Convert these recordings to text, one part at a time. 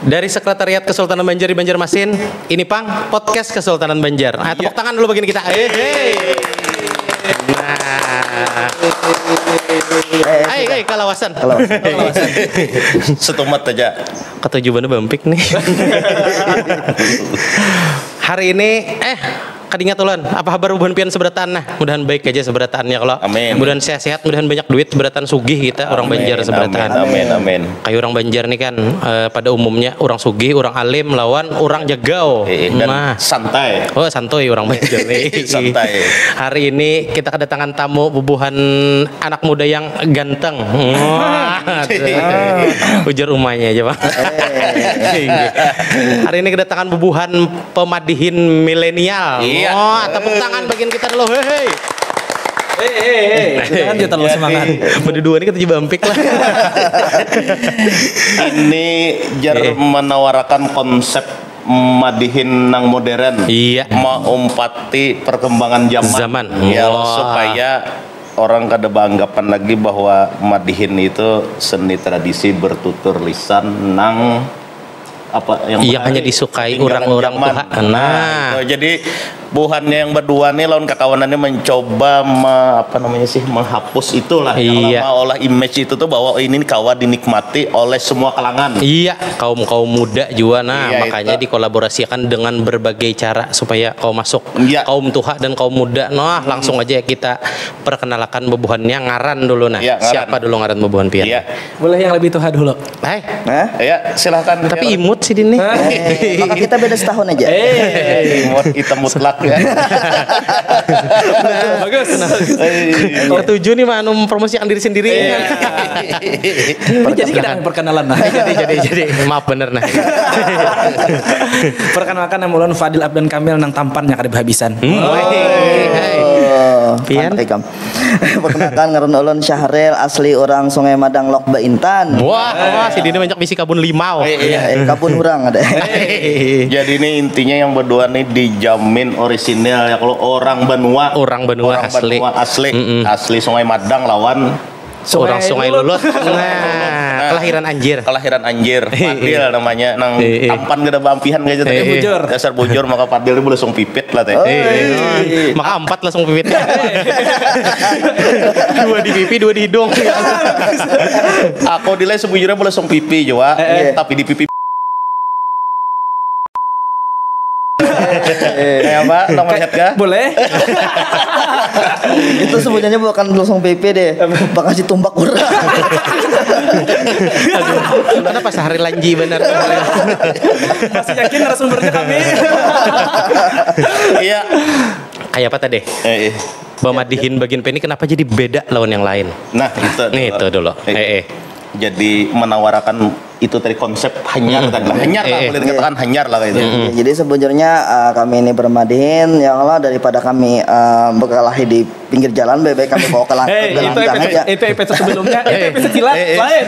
Dari Sekretariat Kesultanan Banjar di Banjarmasin, ini Pang, podcast Kesultanan Banjar. Nah, tepuk tangan dulu begini kita. Nah. Hai, kalawasan. Setumat aja. Ketujuannya bempik nih. Hari ini kadingat ulan apa kabar hubungan pian seberatan nah mudahan baik aja seberataannya kalau mudahan sehat-sehat mudahan banyak duit seberatan sugih kita orang Banjar seberatan amin kayak orang Banjar nih kan pada umumnya orang sugih orang alim lawan orang jagau dan santai orang Banjar nih santai. Hari ini kita kedatangan tamu bubuhan anak muda yang ganteng ujar umahnya aja Pak. Hari ini kedatangan bubuhan pemadihin milenial. Tepuk tangan bagian kita dulu. Hei. Jangan dia terlalu semangat. Berdua ini kita coba empik lah. Ini menawarkan konsep madihin nang modern. Iya. Mengumpati perkembangan zaman. Ya, supaya orang kada beranggapan lagi bahwa madihin itu seni tradisi bertutur lisan nang apa yang hanya disukai orang-orang Tuhan. Nah, jadi buhannya yang berdua nih lawan kakawanannya mencoba menghapus itulah yang lama olah image itu tuh bahwa ini kawa dinikmati oleh semua kalangan. Iya, kaum muda juga makanya dikolaborasikan dengan berbagai cara supaya kaum masuk kaum tuha dan kaum muda. Langsung aja kita perkenalkan bebuhannya ngaran dulu siapa dulu ngaran bebuhan pian? Boleh yang lebih tuha dulu. Ya, silakan. Tapi imut sih dini. Maka kita beda setahun aja. Imut kita mutlak ya. Bagus. Ketujuh nih mah mempromosikan diri sendiri. Jadi kita perkenalan Jadi maaf bener nah. Perkenalkan nama ulun Fadil Abdan Kamil nang tampannya kada habisan. Pian. Perkenalkan ngaran ulun Syahril asli orang Sungai Madang Lokba Intan. Wah, si Dini banyak bisi kabun limau. Kabun urang ada. Jadi ini intinya yang berdua nih dijamin orisinil ya kalau orang benua asli Sungai Madang lawan seorang Sungai Lulut. Kelahiran Anjir. Padil namanya nang tampan gede bampihan aja tadi bujur. Dasar bujur maka Padil boleh langsung pipit lah teh. Maka 4 langsung pipit. 2 di pipi, 2 di hidung. Aku dilai sebujurnya boleh langsung pipi juga, tapi di pipi apa nomor lihat kah? Boleh. Itu sebenarnya bukan langsung PP deh, bakal si tumbak urang. Kenapa sehari lanji benar? Masih yakin narasumbernya kami? Iya. Kayak apa tadi? Pemadihin bagian peni kenapa jadi beda lawan yang lain? Nah, itu dulu. Jadi menawarkan itu tadi konsep hanyar tadi lah. Hanyar lah boleh dikatakan hanyar lah kayak itu. Jadi sebenarnya kami ini bermadihin ya Allah daripada kami berkelahi di pinggir jalan baik kami bawa ke langgang aja. Itu episode sebelumnya, itu episode silat lain.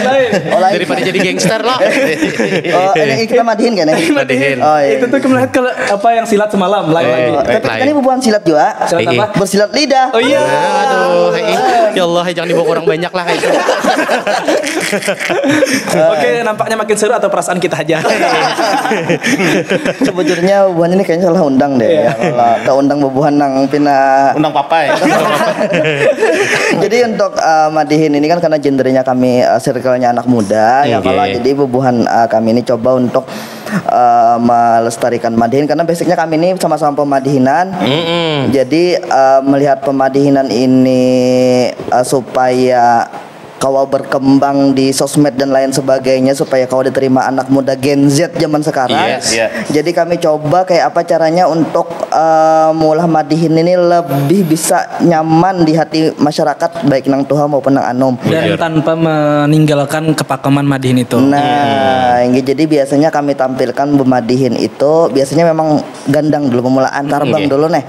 Daripada jadi gangster loh. Ini kita madihin kan? Madihin. Itu tuh kemarin apa yang silat semalam lagi. Tapi kita ini bubuhan silat juga. Silat apa? Bersilat lidah. Oh iya. Aduh, ya Allah, jangan dibawa orang banyak lah itu. Oke, nampaknya makin seru atau perasaan kita aja. Sebetulnya bubuhan ini kayaknya salah undang deh. Kalau tak undang bubuhan nang pina undang papai. Jadi untuk madihin ini kan karena gendernya kami circle-nya anak muda ya kalau jadi bubuhan kami ini coba untuk melestarikan madihin karena basicnya kami ini sama-sama pemadihinan. Jadi melihat pemadihinan ini supaya kau berkembang di sosmed dan lain sebagainya supaya kau diterima anak muda Gen Z zaman sekarang. Jadi kami coba kayak apa caranya untuk mulah madihin ini lebih bisa nyaman di hati masyarakat baik nang tuha maupun nang anom. Dan tanpa meninggalkan kepakeman madihin itu. Nah, jadi biasanya kami tampilkan pemadihin itu biasanya memang gandang dulu pemulaan tarbang dulu nih.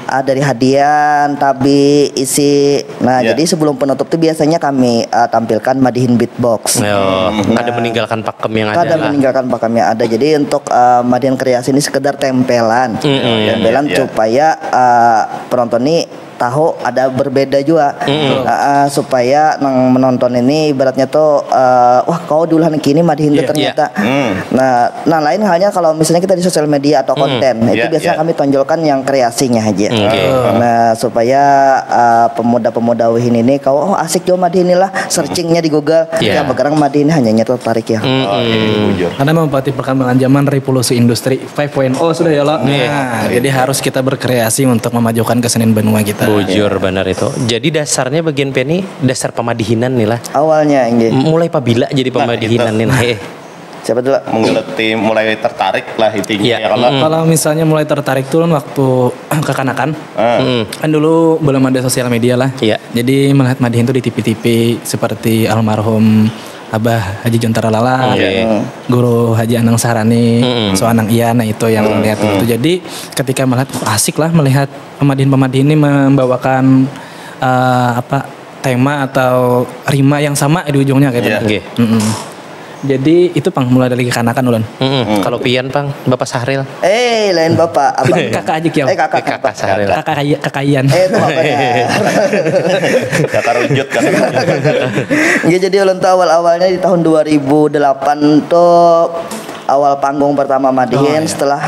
Dari hadian, tabi, isi. Nah, jadi sebelum penutup itu biasanya kami tampilkan madihin beatbox. Ada meninggalkan pakem yang ada. Ada meninggalkan pakem yang ada. Jadi untuk madihin kreasi ini sekedar tempelan, supaya penonton ini tahu ada berbeda juga. Supaya nang menonton ini ibaratnya tuh wah kau duluan kini madihin tuh ternyata. Nah lain halnya kalau misalnya kita di sosial media atau konten itu biasanya kami tonjolkan yang kreasinya aja. Nah supaya pemuda-pemuda Wihin ini kau asik juga madihin lah, searchingnya di Google ya begarang madihin hanya tertarik ya. Karena memperhati perkembangan zaman, revolusi industri 5.0 sudah ya lo. Nah jadi harus kita berkreasi untuk memajukan kesenian benua kita. Bujur benar itu. Jadi dasarnya bagian Penny dasar pemadihinan nih lah. Awalnya ini. Mulai pabila jadi pemadihinan nih. Siapa dulu? Menggeluti mulai tertarik lah intinya ya kalau misalnya mulai tertarik tuh waktu kekanakan. Kan dulu belum ada sosial media lah. Jadi melihat madihin tuh di TV-TV seperti almarhum Abah Haji Jontara Lala, Guru Haji Anang Sahrani, Soanang Iya, nah itu yang melihat itu. Jadi ketika melihat asik lah melihat pemadihin ini membawakan tema atau rima yang sama di ujungnya gitu. Jadi itu Pang mulai dari kekanakan ulun. Kalau Pian Pang, Bapak Sahril. Lain Bapak, abang. Kakak aja kiau. Kakak Sahril. Kakak-kakaian. Itu bapaknya. Kakak runjut kan. Jadi ulun tahu awal-awalnya di tahun 2008 tuh awal panggung pertama madihin setelah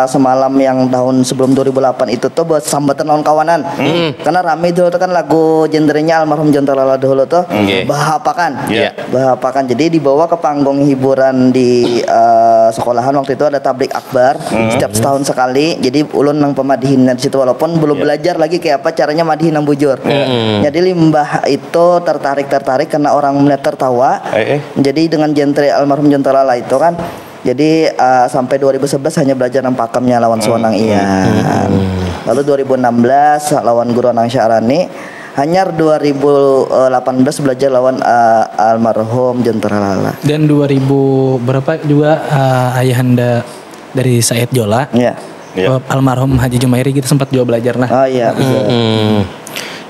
semalam yang tahun sebelum 2008 itu tuh buat sambatan lawan kawanan. Karena rame dulu tuh kan lagu gendernya almarhum Jontara Lala dulu tuh bahapakan. Bahapakan. Jadi dibawa ke panggung hiburan di sekolahan waktu itu ada tablik akbar setiap setahun sekali. Jadi ulun nang pemadihin di situ walaupun belum belajar lagi kayak apa caranya madihin nang bujur. Jadi limbah itu tertarik karena orang melihat tertawa. Jadi dengan genre almarhum Jontara Lala itu kan jadi sampai 2011 hanya belajar nang pakemnya lawan Soanang Ian. Lalu 2016 lawan Guru Anang Sahrani. Hanyar 2018 belajar lawan almarhum Jontara Lala. Dan 2000 berapa juga ayahanda dari Said Jola. Almarhum Haji Jumairi kita sempat juga belajar nah.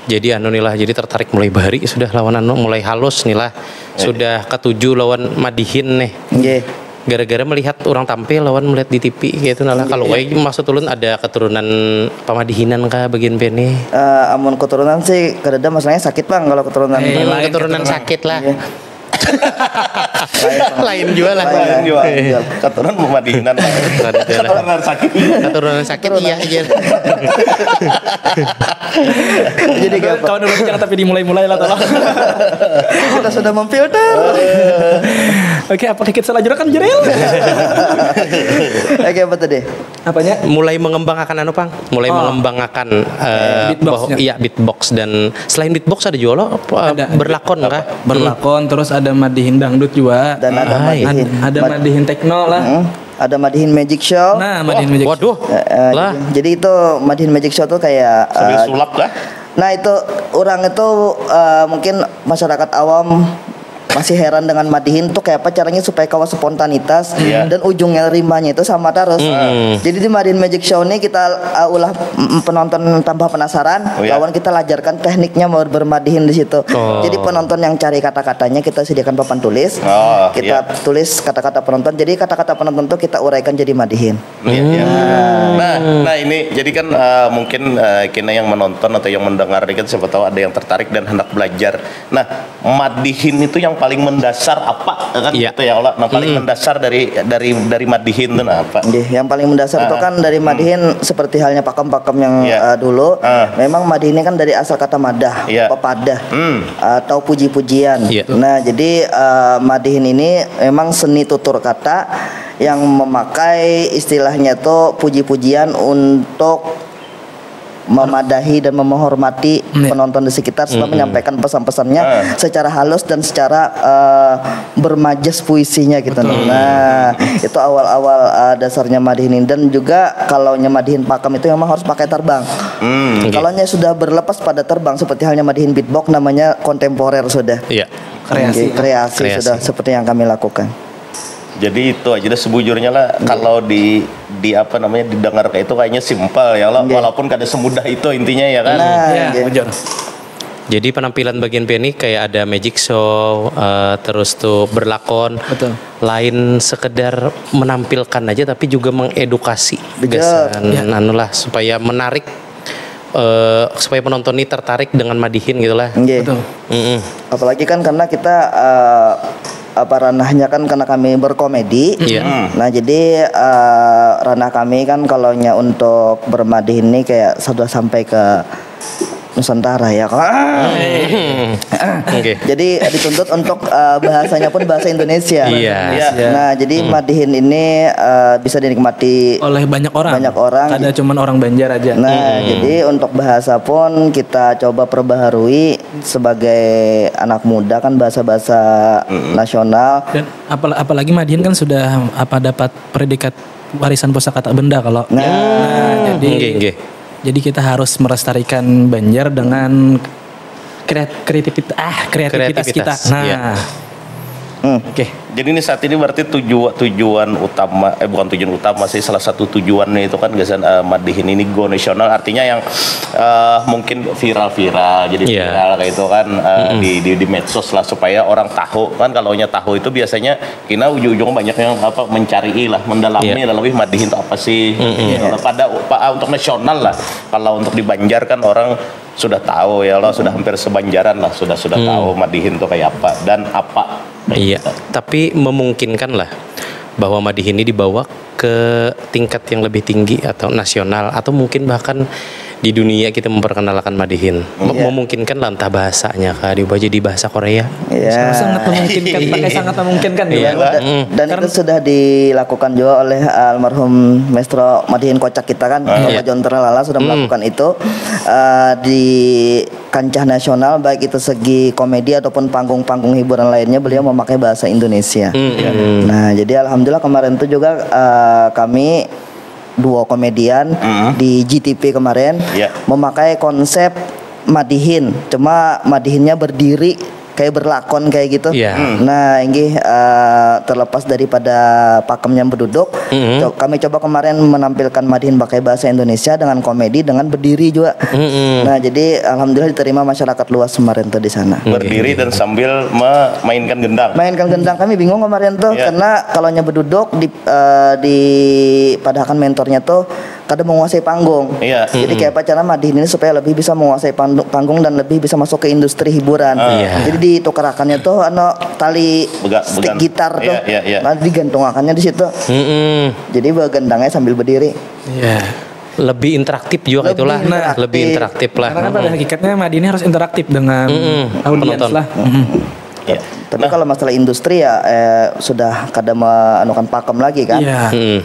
Jadi anilah jadi tertarik mulai bahari sudah lawan mulai halus nih lah. Sudah ketujuh lawan madihin nih. Gara-gara melihat orang tampil lawan melihat di TV gitu nah. Kalau maksud ulun ada keturunan pemadihinan kah bagian Penny? Amun keturunan sih kadada masalahnya sakit Bang kalau keturunan. Keturunan sakit lah. Lain juga lah. Keturunan pemadihinan. Keturunan sakit. Keturunan sakit iya aja. Jadi kawan dulu jangan tapi dimulai-mulai lah tolong. Kita sudah memfilter. Oke, apa kita salah kan jeril? Oke, apa tadi? Apanya? Mulai mengembangkan Pang. Mulai mengembangkan beatbox dan selain beatbox ada juga lo berlakon kah? Berlakon terus ada madihin dangdut juga dan ada madihin madihin tekno lah. Ada madihin magic show. Nah, madihin magic show. Lah. Jadi itu madihin magic show tuh kayak sambil sulap kah? Nah, itu orang itu mungkin masyarakat awam masih heran dengan madihin tuh kayak apa caranya supaya kawa spontanitas dan ujungnya rimanya itu sama terus. Jadi di madihin magic show ini kita ulah penonton tambah penasaran, lawan kita lajarkan tekniknya mau bermadihin di situ. Jadi penonton yang cari kata-katanya kita sediakan papan tulis. Kita tulis kata-kata penonton. Jadi kata-kata penonton tuh kita uraikan jadi madihin. Nah ini jadi kan mungkin kena yang menonton atau yang mendengar ini kan siapa tahu ada yang tertarik dan hendak belajar. Nah, madihin itu yang paling mendasar apa kan gitu ya Allah. Nah, paling mendasar dari madihin itu apa? Yang paling mendasar itu kan dari madihin seperti halnya pakem-pakem yang dulu. Memang madihin ini kan dari asal kata madah, pepadah atau puji-pujian. Nah, jadi madihin ini memang seni tutur kata yang memakai istilahnya tuh puji-pujian untuk memadahi dan menghormati penonton di sekitar setelah menyampaikan pesan-pesannya secara halus dan secara bermajas puisinya gitu. Nah, itu awal-awal dasarnya madihin dan juga kalau madihin pakem itu memang harus pakai terbang. Kalau sudah berlepas pada terbang seperti halnya madihin beatbox namanya kontemporer sudah. Kreasi sudah seperti yang kami lakukan. Jadi itu aja sebujurnya lah kalau di apa namanya didengar kayak itu kayaknya simpel ya Allah, walaupun kada semudah itu intinya ya kan. Jadi penampilan bagian Penny kayak ada magic show, terus tuh berlakon. Lain sekedar menampilkan aja tapi juga mengedukasi. Supaya menarik supaya penonton ini tertarik dengan Madihin gitulah. Betul. Apalagi kan karena kita ranahnya kan karena kami berkomedi. Nah jadi ranah kami kan kalaunya untuk bermadihin ini kayak sudah sampai ke Nusantara ya. Jadi dituntut untuk bahasanya pun bahasa Indonesia. Nah, jadi Madihin ini bisa dinikmati oleh banyak orang. Ada cuman orang Banjar aja. Nah, jadi untuk bahasa pun kita coba perbaharui sebagai anak muda kan bahasa-bahasa nasional. Dan apalagi Madihin kan sudah dapat predikat warisan pusaka tak benda kalau. Jadi kita harus melestarikan Banjar dengan kreativitas kita. Nah, Oke. Jadi ini saat ini berarti tujuan utama bukan tujuan utama sih, salah satu tujuannya itu kan Gasan Madihin ini go nasional, artinya yang mungkin viral jadi viral kayak itu kan di medsos lah supaya orang tahu kan. Kalaunya tahu itu biasanya kita ujung-ujungnya banyak yang mencari lah, mendalami lebih Madihin itu apa sih. Untuk nasional lah. Kalau untuk di Banjar kan orang sudah tahu ya, lo sudah hampir sebanjaran lah sudah tahu Madihin itu kayak apa dan apa. Iya, tapi memungkinkan lah bahwa Madihin ini dibawa ke tingkat yang lebih tinggi atau nasional atau mungkin bahkan di dunia kita memperkenalkan Madihin. Memungkinkan lah entah bahasanya kah diubah jadi bahasa Korea. Sangat memungkinkan, sangat memungkinkan Dan itu sudah dilakukan juga oleh almarhum Maestro Madihin Kocak kita kan, Bapak John Terlala sudah melakukan itu di kancah nasional, baik itu segi komedi ataupun panggung-panggung hiburan lainnya beliau memakai bahasa Indonesia. Nah, jadi alhamdulillah kemarin itu juga kami duo komedian di GTP kemarin memakai konsep Madihin, cuma Madihinnya berdiri kayak berlakon kayak gitu. Nah, ini terlepas daripada pakemnya berduduk, kami coba kemarin menampilkan Madihin pakai bahasa Indonesia dengan komedi dengan berdiri juga. Nah, jadi alhamdulillah diterima masyarakat luas kemarin tuh di sana. Berdiri dan sambil memainkan gendang. Mainkan gendang, kami bingung kemarin tuh karena kalaunya berduduk di padahal mentornya tuh kadang menguasai panggung. Jadi kayak apa cara Madihin ini supaya lebih bisa menguasai panggung dan lebih bisa masuk ke industri hiburan. Jadi ditukarakannya tuh tali stick gitar tuh. Nanti digantungakannya di situ. Jadi bergendangnya sambil berdiri. Lebih interaktif juga itulah. Lebih interaktif lah. Karena kan pada hakikatnya Madihin harus interaktif dengan audiens lah. Tapi kalau masalah industri ya sudah kadang meanukan pakem lagi kan.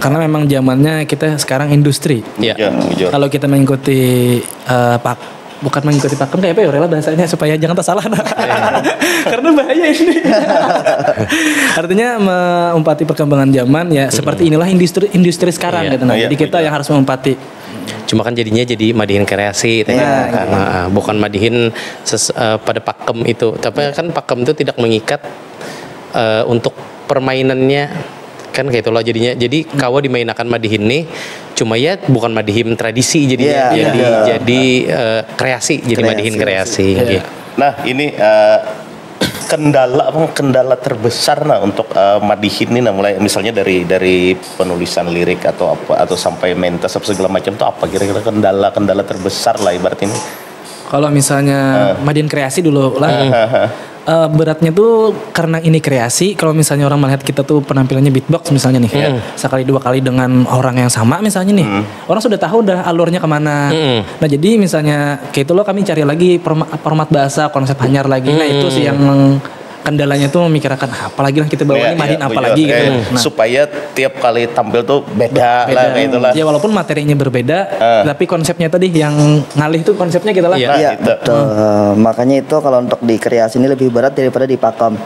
Karena memang zamannya kita sekarang industri. Kalau kita mengikuti bukan mengikuti pakem kayak apa ya Rela bahasanya supaya jangan tersalah karena bahaya ini. Artinya mengumpati perkembangan zaman ya seperti inilah industri sekarang gitu. Jadi kita yang harus mengumpati. Cuma kan jadinya jadi Madihin kreasi bukan Madihin pada pakem itu. Tapi kan pakem itu tidak mengikat untuk permainannya kan kayak itulah jadinya. Jadi kawa dimainakan Madihin nih cuma ya bukan Madihin tradisi jadinya jadi kreasi, jadi Madihin kreasi. Nah, ini kendala terbesar untuk Madihin ini mulai misalnya dari penulisan lirik atau apa atau sampai mentas segala macam itu apa kira-kira kendala terbesar lah ibarat ini. Kalau misalnya Madihin kreasi dulu lah. Beratnya tuh karena ini kreasi. Kalau misalnya orang melihat kita tuh penampilannya beatbox misalnya nih, sekali dua kali dengan orang yang sama misalnya nih, orang sudah tahu dah alurnya kemana. Nah jadi misalnya kayak itu loh kami cari lagi format bahasa, konsep hanyar lagi. Nah itu sih yang kendalanya tuh memikirkan apalagi lah kita bawa ini Madihin apalagi gitu. Nah, supaya tiap kali tampil tuh beda lah kayak itulah. Ya walaupun materinya berbeda, tapi konsepnya tadi yang ngalih tuh konsepnya kita lah. Makanya itu kalau untuk di kreasi ini lebih berat daripada di pakem.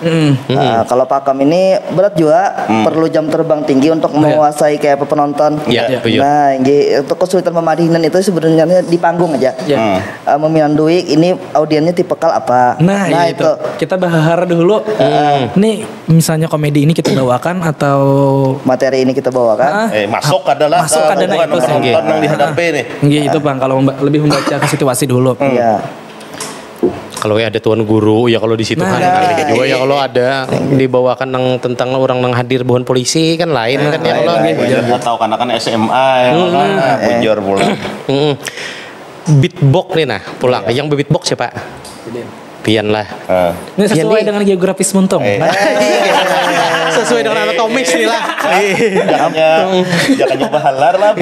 Kalau pakem ini berat juga, perlu jam terbang tinggi untuk menguasai kayak penonton. Nah, untuk kesulitan Madihinan itu sebenarnya di panggung aja. Meminandui ini audiennya tipikal apa. Nah itu kita bahar dulu. Nih misalnya komedi ini kita bawakan atau materi ini kita bawakan. Masuk adalah itu penonton yang dihadapi nih. Itu Bang, kalau lebih membaca ke situasi dulu. Kalau ada tuan guru ya kalau di situ kan juga ya kalau ada dibawakan tentang orang yang hadir bukan polisi kan lain kan ya kalau atau kan SMA ya bujur pula. beatbox nih nah pulang. Yang beatbox siapa? Pian lah. Ini sesuai dengan geografis Muntong. Sesuai dengan anatomis nih lah. Jangan nyoba halar lah.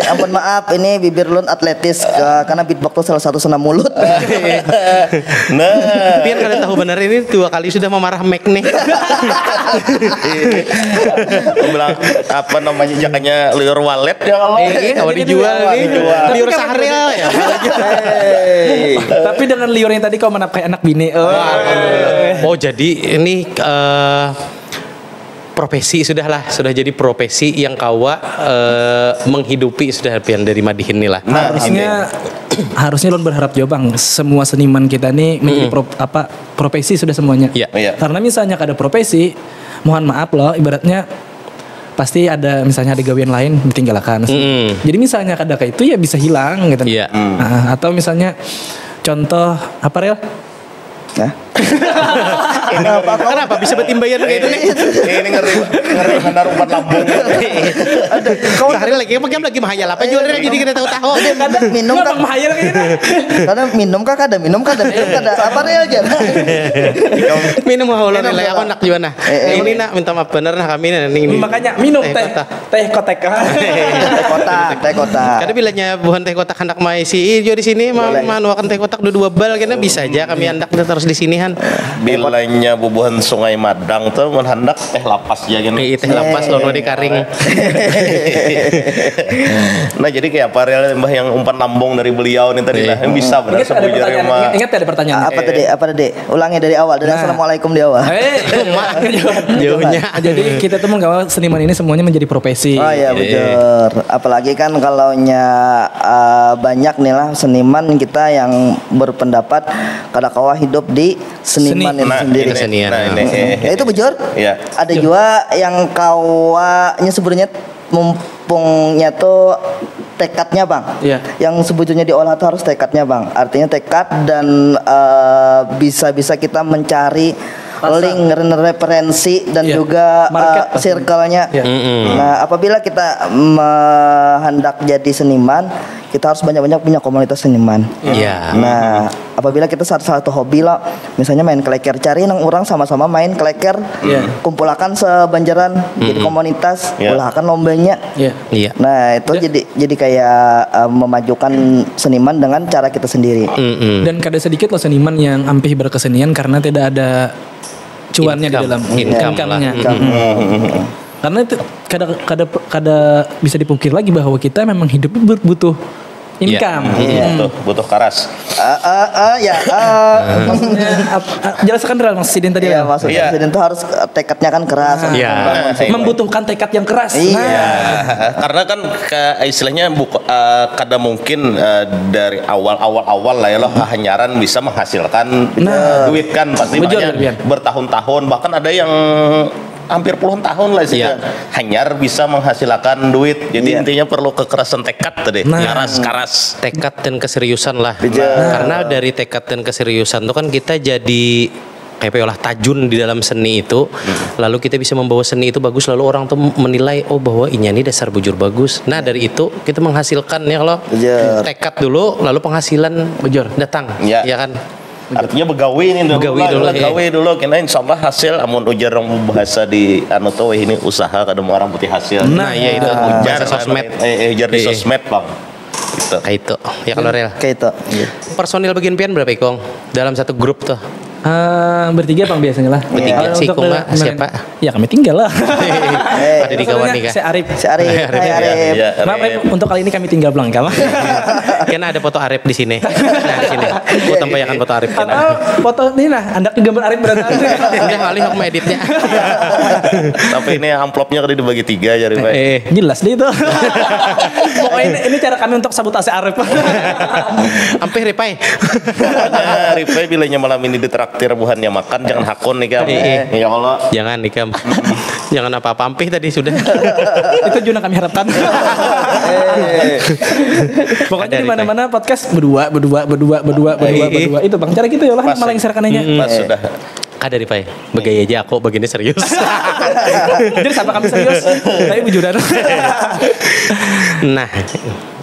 Ampun maaf, ini bibir Lun atletis karena beatbox itu salah satu senam mulut. Nah, Pian kalian tahu benar ini 2 kali sudah memarah Mac nih. bilang apa namanya jakanya liur walet ya kalau. Kalau dijual nih. Liur sahril ya. Tapi dengan liur yang tadi kau menafkahi anak bini. Oh jadi ini profesi sudah jadi profesi yang kawa menghidupi sudah Pian dari Madihin nih lah. Nah, harusnya Lon berharap juga Bang, semua seniman kita nih menjadi profesi sudah semuanya. Iya. Karena misalnya ada profesi, mohon maaf loh, ibaratnya pasti ada misalnya ada gawean lain ditinggalkan. Jadi misalnya ada kayak itu ya bisa hilang gitu. Iya. Nah, atau misalnya contoh apa Rel? Kenapa bisa betimbayan kayak itu nih? Ini ngeri benar umpan lambung. Kau sehari lagi mahayal apa jualnya jadi kita tahu-tahu. Kadang minum kan mahayal kayak gitu. Kadang minum kada apa Rel aja. Minum haulon nilai aku nak juga nah. Ini nak minta maaf bener nah kami ini. Makanya minum teh kotek. Teh kotak. Karena bilanya bukan teh kotak hendak maisi jo di sini manuakan teh kotak 2 bal kena bisa aja kami hendak terus di sini han. Bilanya bubuhan Sungai Madang tuh menghendak teh lapas ya gini. Teh lapas lono di karing. Nah jadi kayak apa Rel Mbah yang umpan lambung dari beliau nih tadi lah. Bisa benar sebujurnya mah. Ingat ada pertanyaan. Apa tadi? Ulangi dari awal. Dari assalamualaikum di awal. Jauhnya. Jadi kita tuh menggawa seniman ini semuanya menjadi profesi. Oh iya betul. Apalagi kan kalau banyak nih lah seniman kita yang berpendapat kada kawa hidup di seniman itu sendiri. Nah, itu bujur. Iya. Ada juga yang kawanya sebenarnya mumpungnya tuh tekadnya Bang. Iya. Yang sebetulnya diolah tuh harus tekadnya Bang. Artinya tekad dan bisa kita mencari link referensi dan juga circle-nya. Nah, apabila kita hendak jadi seniman, kita harus banyak-banyak punya komunitas seniman. Nah, apabila kita satu hobi lah, misalnya main kleker, cari nang orang sama-sama main kleker, kumpulakan sebanjaran jadi komunitas, ulahkan lombanya. Nah, itu jadi kayak memajukan seniman dengan cara kita sendiri. Dan kada sedikit loh seniman yang ampih berkesenian karena tidak ada cuannya di dalam income-nya. Karena itu kada bisa dipungkir lagi bahwa kita memang hidup butuh income. Butuh karas. Maksudnya jelaskan Ral Mas Sidin tadi. Iya, maksudnya Sidin itu harus tekadnya kan keras. Membutuhkan tekad yang keras. Karena kan istilahnya kada mungkin dari awal lah ya loh hanyaran bisa menghasilkan duit kan pasti bertahun-tahun bahkan ada yang hampir puluhan tahun lah sih hanyar bisa menghasilkan duit. Jadi intinya perlu kekerasan tekad tadi. Karas tekad dan keseriusan lah. Karena dari tekad dan keseriusan itu kan kita jadi kayak olah tajun di dalam seni itu. Lalu kita bisa membawa seni itu bagus, lalu orang tuh menilai bahwa ini dasar bujur bagus. Nah dari itu kita menghasilkan ya kalau tekad dulu lalu penghasilan bujur datang ya kan. Artinya begawi dulu kena insyaallah hasil amun ujar orang bahasa di anu tuh ini usaha kadang orang putih hasil. Nah ya itu ujar sosmed ujar di sosmed Bang. Gitu. Kayak itu. Ya kalau Rel. Kayak itu. Personil bagian pian berapa Ikong dalam satu grup tuh? Bertiga Bang biasanya lah. Bertiga sih Kuma siapa? Ya kami tinggal lah. Ada di kawan nih kan. Si Arif. Maaf Arif. untuk kali ini kami tinggal belangkang. Karena ada foto Arif di sini. Nah di sini. Gua tampilkan foto Arif. Foto ini lah. Anda gambar Arif berarti. Udah kali aku editnya. Tapi ini amplopnya tadi dibagi 3 jadi Pak. Jelas deh itu. Pokoknya ini cara kami untuk sabotase Arif. Sampai Ripai. Ripai bilanya malam ini ditraktir buhannya makan jangan hakon nih Kam. Ya Allah. Jangan nih Kam. Jangan apa-apa ampih tadi sudah. Itu juga kami harapkan. Pokoknya di mana-mana podcast berdua itu Bang cara gitu ya lah malah yang serkannya. Pas sudah. Ada di Pai. Begaya aja aku begini serius. Jadi siapa kami serius? Tapi bujuran. Nah,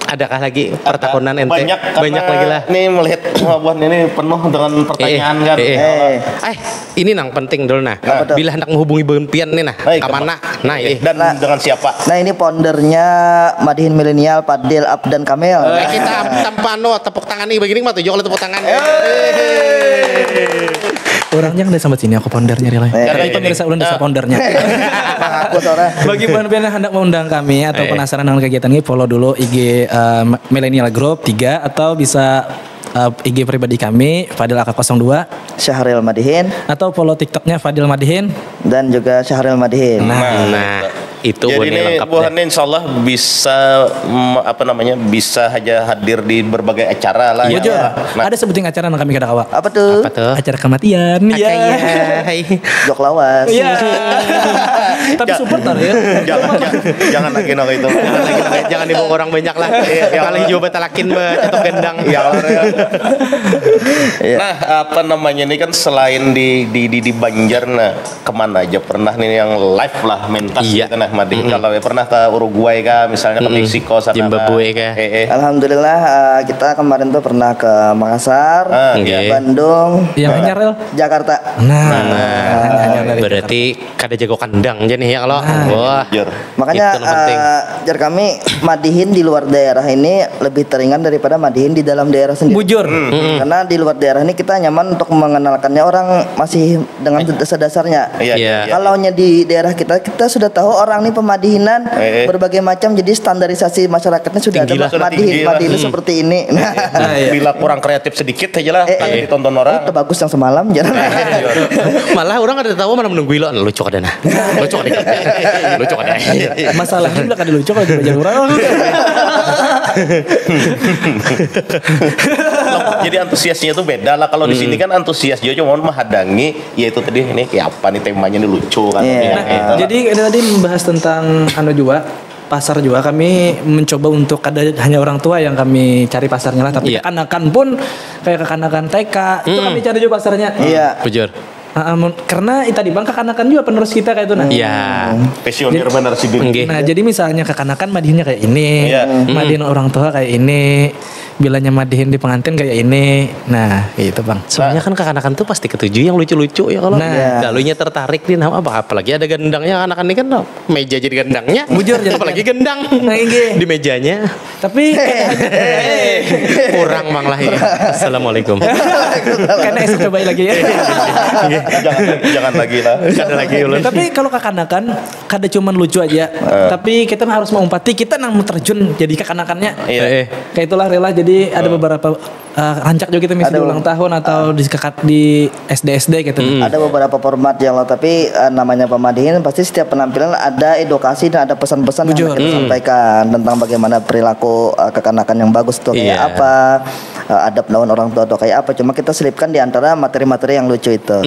Adakah lagi pertahunan ente? Banyak lagi lah. Nih melihat Buan ini penuh dengan pertanyaan kan. Ini nang penting dulu nah. Bila hendak menghubungi Bempian nih nah, kemana? Nah, dan dengan siapa? Nah, ini foundernya Madihin Milenial, Fadil Abdan Kamil. Kita tanpa tepuk tangan nih begini mah tuh oleh tepuk tangan. Orangnya kan sampai sini aku foundernya Rila. Karena pemirsa ulang desa foundernya. Aku seorang. Bagi Bempian yang hendak mengundang kami atau penasaran dengan kegiatan ini, follow dulu IG Millennial Group 3 atau bisa IG pribadi kami Fadil AK02 Syahril Madihin, atau follow TikToknya Fadil Madihin dan juga Syahril Madihin. Nah itu jadi ini Buhan insyaallah bisa bisa aja hadir di berbagai acara lah. Ada sebutin acara yang kami kada kawa. Apa tuh? Acara kematian. Jok lawas. Iya. Tapi supporter ya. Jangan lagi itu. Jangan dibawa orang banyak lah. Kalau hijau betalakin cetok gendang. Nah, ini kan selain di Banjar, nah kemana aja pernah nih yang live lah mentas gitu nah Madihin. Kalau pernah ke Uruguay kah, misalnya ke Meksiko sana, Zimbabwe kah? Alhamdulillah kita kemarin tuh pernah ke Makassar, Bandung, Jakarta. Berarti kada jago kandang aja nih ya kalau. Wah. Makanya jar kami Madihin di luar daerah ini lebih teringan daripada Madihin di dalam daerah sendiri. Bujur. Karena di luar daerah ini kita nyaman untuk mengenalkannya orang masih dengan sedasarnya. Kalau di daerah kita sudah tahu orang nih pemadihinan berbagai macam, jadi standarisasi masyarakatnya sudah ada Madihin seperti ini. Bila kurang kreatif sedikit aja lah ditonton orang. Itu bagus yang semalam jangan. Malah orang ada tahu mana menunggu lo lucu kada nah. Lucu kada. Masalahnya udah kada lucu kalau di orang. Jadi antusiasnya tuh beda lah. Kalau di sini kan antusias dia cuma menghadangi, yaitu tadi ini kayak apa nih temanya ini lucu kan. Jadi tadi membahas tentang pasar juga, kami mencoba untuk ada hanya orang tua yang kami cari pasarnya lah, tapi kekanakan pun kayak kekanakan TK itu kami cari juga pasarnya. Bujur. Karena tadi bang kekanakan juga penerus kita kayak itu nah. Pensiuner benar sih. Nah jadi misalnya kekanakan Madihinnya kayak ini, Madihin orang tua kayak ini, bilanya Madihin di pengantin kayak ini. Nah gitu bang. Soalnya kan kekanakan tuh pasti ketujuh yang lucu-lucu ya kalau. Galunya tertarik di nama apalagi ada gendangnya, kekanakan ini kan meja jadi gendangnya. Bujur jadi apalagi gendang di mejanya. Tapi kurang mang lah ya. Assalamualaikum. Karena esok coba lagi ya. Jangan lagi lah. Tapi kalau kekanakan kada cuman lucu aja, tapi kita harus mengumpati, kita nang terjun jadi kekanakannya. Kayak itulah Rela. Jadi ada beberapa rancak juga kita misalnya ulang tahun atau di SD gitu. Ada beberapa format yang tapi namanya pemadihin pasti setiap penampilan ada edukasi dan ada pesan-pesan yang kita sampaikan tentang bagaimana perilaku kekanakan yang bagus itu kayak apa, adab lawan orang tua atau kayak apa. Cuma kita selipkan di antara materi-materi yang lucu itu.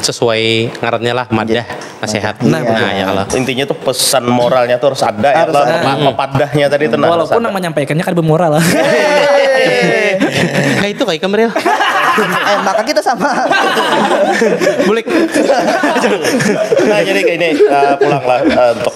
Sesuai ngarannya lah madah nasihat. Ya kalau intinya tuh pesan moralnya tuh harus ada ya lah. Padahnya tadi itu walaupun yang menyampaikannya kan bermoral lah. Kayak itu kayak Kameril. Maka kita sama. Bulik. Nah jadi kayak ini pulanglah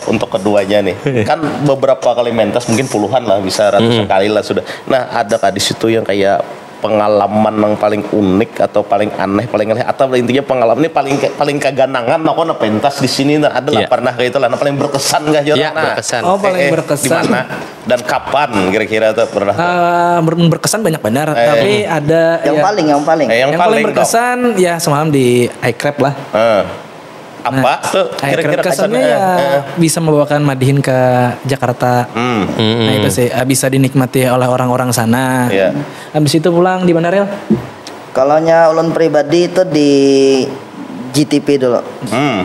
untuk keduanya nih. Kan beberapa kali mentas mungkin puluhan lah, bisa ratusan kali lah sudah. Nah adakah di situ yang kayak pengalaman yang paling unik atau paling aneh, paling aneh, atau intinya pengalaman ini paling kaganangan nakon pentas di sini adalah pernah kayak itu lah, paling berkesan gak jorang? Berkesan. Paling berkesan. Di mana dan kapan kira-kira tuh pernah? Berkesan banyak benar, tapi ada yang paling berkesan ya semalam di iCrab lah. Apa tuh kira-kira kesannya bisa membawakan Madihin ke Jakarta. Nah itu sih bisa dinikmati oleh orang-orang sana. Habis itu pulang di mana Rel? Kalau ulun pribadi itu di GTP dulu.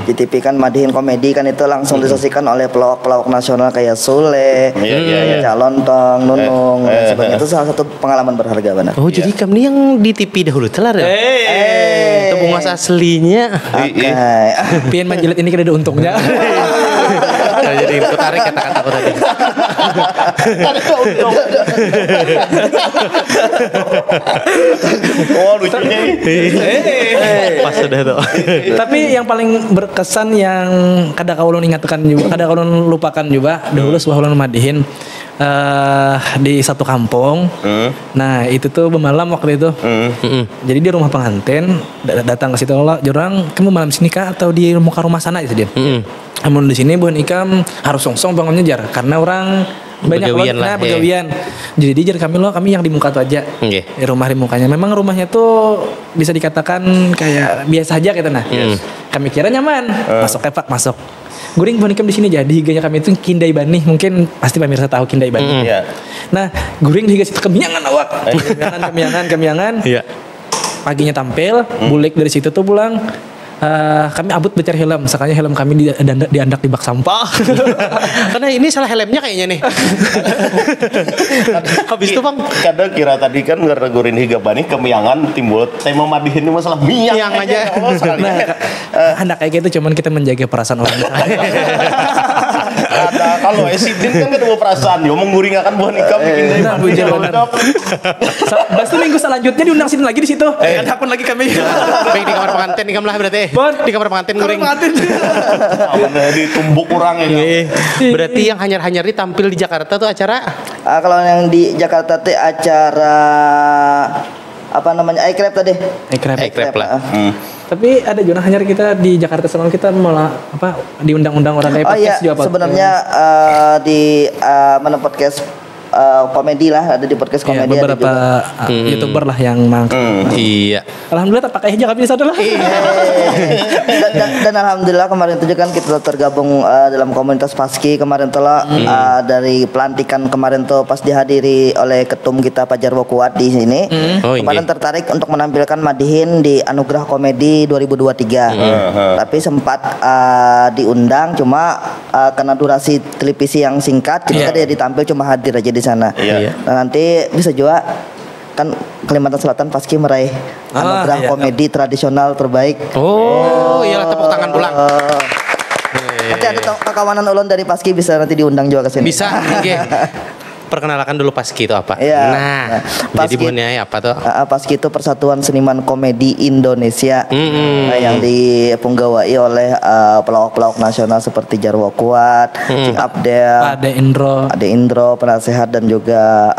GTP kan Madihin komedi kan itu langsung disaksikan oleh pelawak-pelawak nasional kayak Sule, Calontong, Nunung, dan sebagainya. Itu salah satu pengalaman berharga benar. Oh jadi kami yang di TV dahulu telar ya? Itu bunga aslinya. Pian menjelit ini kan ada untungnya. Jadi aku tarik kata-kata aku tadi. Oh lucunya. Pas sudah tuh. Tapi yang paling berkesan yang kada kaulun ingatkan juga, kada kaulun lupakan juga dahulu sebuah ulun Madihin. di satu kampung. Nah itu tuh bermalam waktu itu. Jadi di rumah pengantin datang ke situ lah. Jurang kamu malam sini kah atau di rumah sana ya dia. Namun di sini bukan ikam harus songsong bangunnya jar karena orang banyak begawian. Jadi jar kami yang di muka tuh aja. Di mukanya. Memang rumahnya tuh bisa dikatakan kayak biasa aja gitu nah. Kami kira nyaman. Masuk Pak, masuk. Guring bonikam di sini jadi higanya kami itu Kindai Bani, mungkin pasti pemirsa tahu Kindai Bani. Nah, guring higa situ kemiangan awak. Kemiangan. Paginya tampil, bulik dari situ tuh pulang. Kami abut mencari helm, makanya helm kami diandak di bak sampah. Karena ini salah helmnya kayaknya nih. Habis itu Bang, kadang kira tadi kan karena gurin higa bani kemiangan timbul tema madihin ini masalah miang aja. Anak kayak gitu cuman kita menjaga perasaan orang. Ada kalau Esidin kan ketemu perasaan yo mengguring akan buah nikah bikin Bastu minggu selanjutnya diundang sini lagi di situ. Ada akun lagi kami. Baik di kamar pengantin nikam lah berarti. Di kamar pengantin guring. Ditumbuk kurang ya. Berarti yang hanyar-hanyar tampil di Jakarta tuh acara? Kalau yang di Jakarta tuh acara apa namanya? iCrab tadi. iCrab lah. Tapi ada juga hanyar kita di Jakarta semalam kita malah diundang-undang orang kayak podcast juga. Sebenarnya di mana podcast komedi lah, ada di podcast komedi beberapa YouTuber lah yang iya. Alhamdulillah pakai hijab kami di sana lah. Dan alhamdulillah kemarin itu juga kan kita tergabung dalam komunitas Paski kemarin telah dari pelantikan kemarin tuh pas dihadiri oleh ketum kita Pak Jarwo Kuat di sini. Kemarin tertarik untuk menampilkan Madihin di Anugerah Komedi 2023. Tapi sempat diundang cuma karena durasi televisi yang singkat kita dia ditampil cuma hadir aja di sana. Nah, nanti bisa juga kan Kalimantan Selatan Paski meraih anugerah komedi tradisional terbaik. Iyalah tepuk tangan pulang. Nanti ada kawanan ulun dari Paski bisa nanti diundang juga ke sini. Bisa. Perkenalkan dulu Paski itu apa? Nah, Paski, jadi bunyinya apa tuh? Paski itu Persatuan Seniman Komedi Indonesia yang dipunggawahi oleh pelawak-pelawak nasional seperti Jarwo Kuat, Cing Abdel, Ade Indro, penasehat dan juga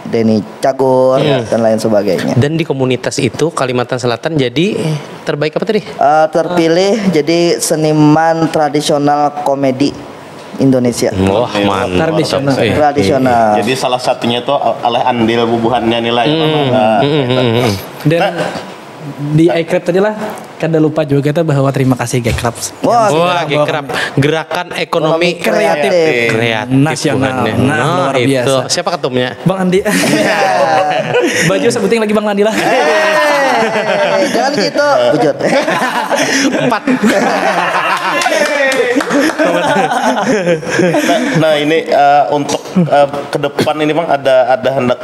Denny Cagur dan lain sebagainya. Dan di komunitas itu Kalimantan Selatan jadi terbaik apa tadi? Terpilih jadi seniman tradisional komedi Indonesia. Wah, mantap. Tradisional. Jadi salah satunya tuh oleh andil bubuhannya nilai. Dan di iCrab tadi lah kada lupa juga kita bahwa terima kasih Gekrab. Wah, Gekrab, gerakan ekonomi kreatif nasional. Luar biasa. Siapa ketumnya? Bang Andi. Baju sebutin lagi Bang Andi lah. Jangan gitu, bujut. 4. Nah ini untuk ke depan ini Bang ada hendak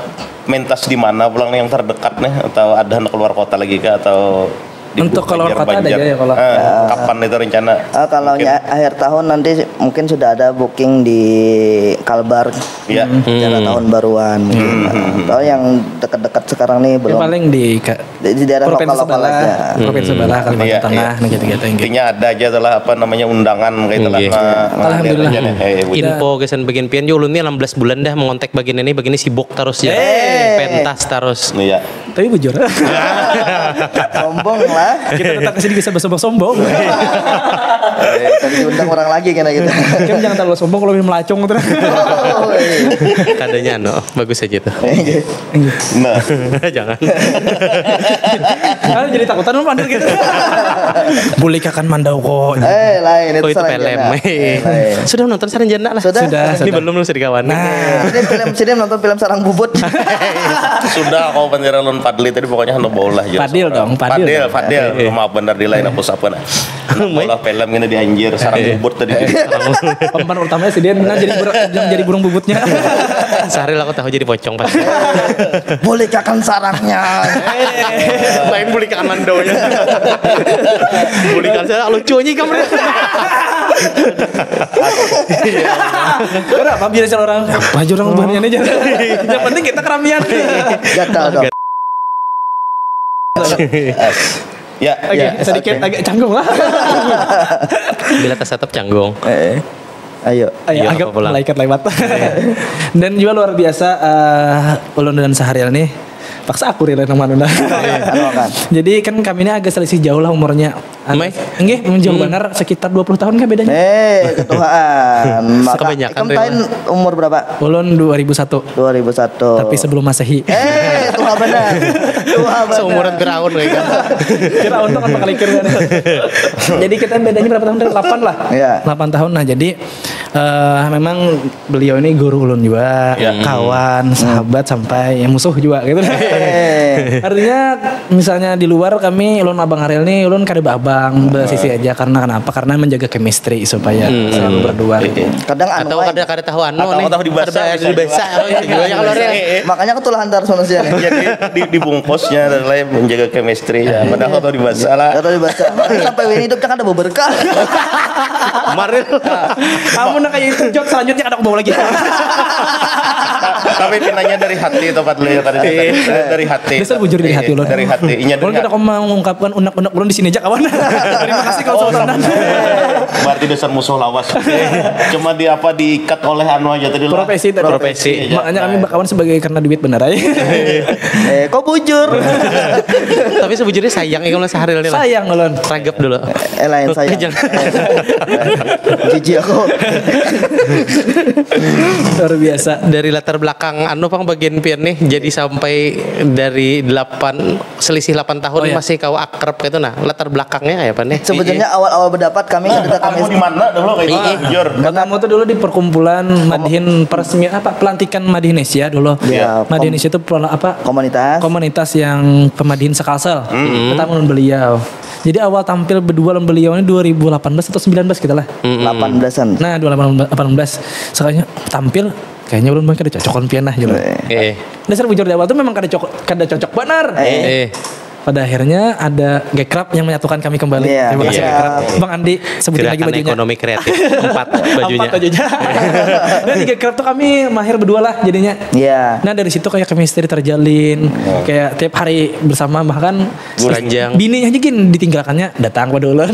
mentas di mana pulang yang terdekat nih atau ada hendak keluar kota lagi kah atau untuk keluar kota ada ya kalau kapan itu rencana? Kalau akhir tahun nanti mungkin sudah ada booking di Kalbar rencana tahun baruan atau yang dekat-dekat sekarang nih belum. Paling di daerah lokal aja. Provinsi Sebelah Kalimantan Tengah gitu. Intinya ada aja telah apa namanya undangan kayak telah. Alhamdulillah. Info kesan bagian pian yo ulun 16 bulan dah mengontek bagian ini begini sibuk terus ya. Pentas terus. Iya. Tapi bujur. Sombong lah. Kita datang ke sini bisa sombong. Tapi diundang orang lagi kena gitu. Kamu jangan terlalu sombong kalau minum melacung gitu. Kadanya bagus aja tuh. Nah, jangan. Kalian jadi takutan lu mandir gitu. Boleh kakan mandau kok. Lain itu film. Sudah nonton Saranjana lah. Sudah. Ini belum lu sedikawan. Nah, ini nonton film Sarang Bubut. Sudah kau panjara lon Padli tadi pokoknya hendak bola aja. Padil dong, Padil. Maaf benar di lain aku sapana. Bola film ini di anjir Sarang Bubut tadi. Pemeran utamanya si dia jadi burung bubutnya. Sehari lah aku tahu jadi pocong pas. Boleh kakan sarangnya. Lain boleh kakan mandaunya. Boleh kakan sarang lucu aja kamu. Kenapa biasa orang apa aja orang bahannya aja. Yang penting kita keramian. Gatal dong. Sedikit agak canggung lah. Bila tas tetap canggung. Ayo anggap malaikat lewat. Dan juga luar biasa ulun dan seharian nih paksa aku relay nama nuna. Jadi kan kami ini agak selisih jauh lah umurnya. Nggih, jauh benar sekitar 20 tahun kan bedanya. Ketuaan. Kebanyakan umur berapa? Ulun 2001. Tapi sebelum Masehi. Tua benar. Seumuran Firaun kayak Firaun tuh kan bakal ikir kan. Jadi kita bedanya berapa tahun? 8 lah. 8 tahun. Nah, jadi memang beliau ini guru ulun juga, kawan, sahabat sampai yang musuh juga gitu. Artinya misalnya di luar kami ulun abang Ariel nih ulun kada abang bersisi aja karena kenapa? Karena menjaga chemistry supaya selalu berdua. Kadang atau kada tahu nih. Tahu di bahasa. Makanya ketulahan tarsono sih. Jadi dibungkusnya dan lain menjaga chemistry ya. Padahal tahu di bahasa lah. Tahu di bahasa. Sampai ini hidupnya kan ada berkah. Kemarin kamu nak kayak itu jok selanjutnya ada aku bawa lagi. Tapi pinanya dari hati tempat lu tadi. Dari hati. Bisa bujur dari hati ulun. Dari hati. Ulun tidak mengungkapkan unek-unek ulun di sini aja kawan. Terima kasih kalau Sultan. Berarti dasar musuh lawas. Cuma diikat oleh anu aja tadi. Profesi. Makanya kami bakawan sebagai karena duit bener aja. Kok bujur? Tapi sebujurnya sayang ya kalau sehari ini lah. Sayang ulun. Ragap dulu. Lain sayang. Jijik aku. Luar biasa. Dari latar belakang anu pang bagian pian nih jadi sampai dari selisih 8 tahun masih kau akrab gitu nah. Latar belakangnya apa nih? Sebenarnya awal-awal berdapat kami di mana dulu kayak jujur. Kamu tuh dulu di perkumpulan Madihin pelantikan Madihinesia dulu. Madihinesia itu komunitas yang pemadihin sekalsel. Kita menurut beliau. Jadi awal tampil berdua lawan beliau ini 2018 atau 19 kita lah. 18-an. Nah 2018 sekalinya tampil kayaknya belum ada cocokan pianah gitu. Dasar bujur di awal tuh memang kada cocok benar. Pada akhirnya ada Gekrap yang menyatukan kami kembali. Terima kasih Gekrap. Bang Andi sebutin lagi bajunya. Ekonomi kreatif 4 bajunya. 4 bajunya. Dan di Gekrap tuh kami mahir berdua lah jadinya. Nah dari situ kayak chemistry terjalin. Kayak tiap hari bersama bahkan Bulanjang. Bininya aja gini ditinggalkannya datang pada ulun.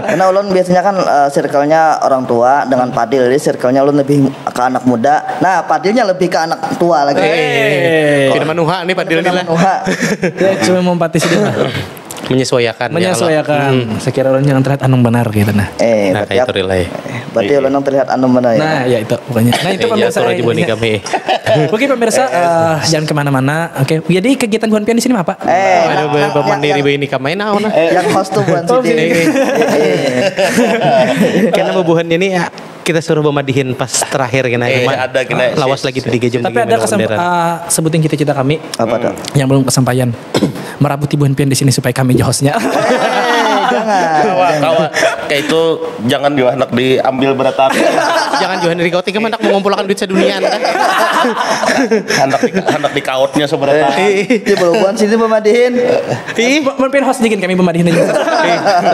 Karena ulun biasanya kan circle-nya orang tua dengan Padil. Jadi circle-nya ulun lebih ke anak muda. Nah Padilnya lebih ke anak tua lagi. Tidak manuha nih Padil ini lah. Cuma mau menyesuaikan. Sekira orang jangan terlihat anung benar gitu nah. Nah kayak itu relay. Berarti orang terlihat anung benar ya. Nah ya itu pokoknya. Nah itu pemirsa. kami. Oke pemirsa jangan kemana-mana. Oke. Jadi kegiatan Buan Pian di sini apa? Ada pemandiri ini kamain naon. Yang host tuh Buan sini. Karena bubuhan ini ya kita suruh memadihin pas terakhir kena lawas lagi 3 jam. Tapi ada sebutin cita-cita kami. Apa tuh? Yang belum kesampaian. Merabuti Buan Pian di sini supaya kami hostnya. Kawan kayak itu jangan juga hendak diambil berat hati. Jangan juga hendak dikauti hendak mengumpulkan duit sedunia kan. hendak dikautnya seberat hati. Dia belum sini pemadihin. Buan Pian host dikit kami pemadihin aja.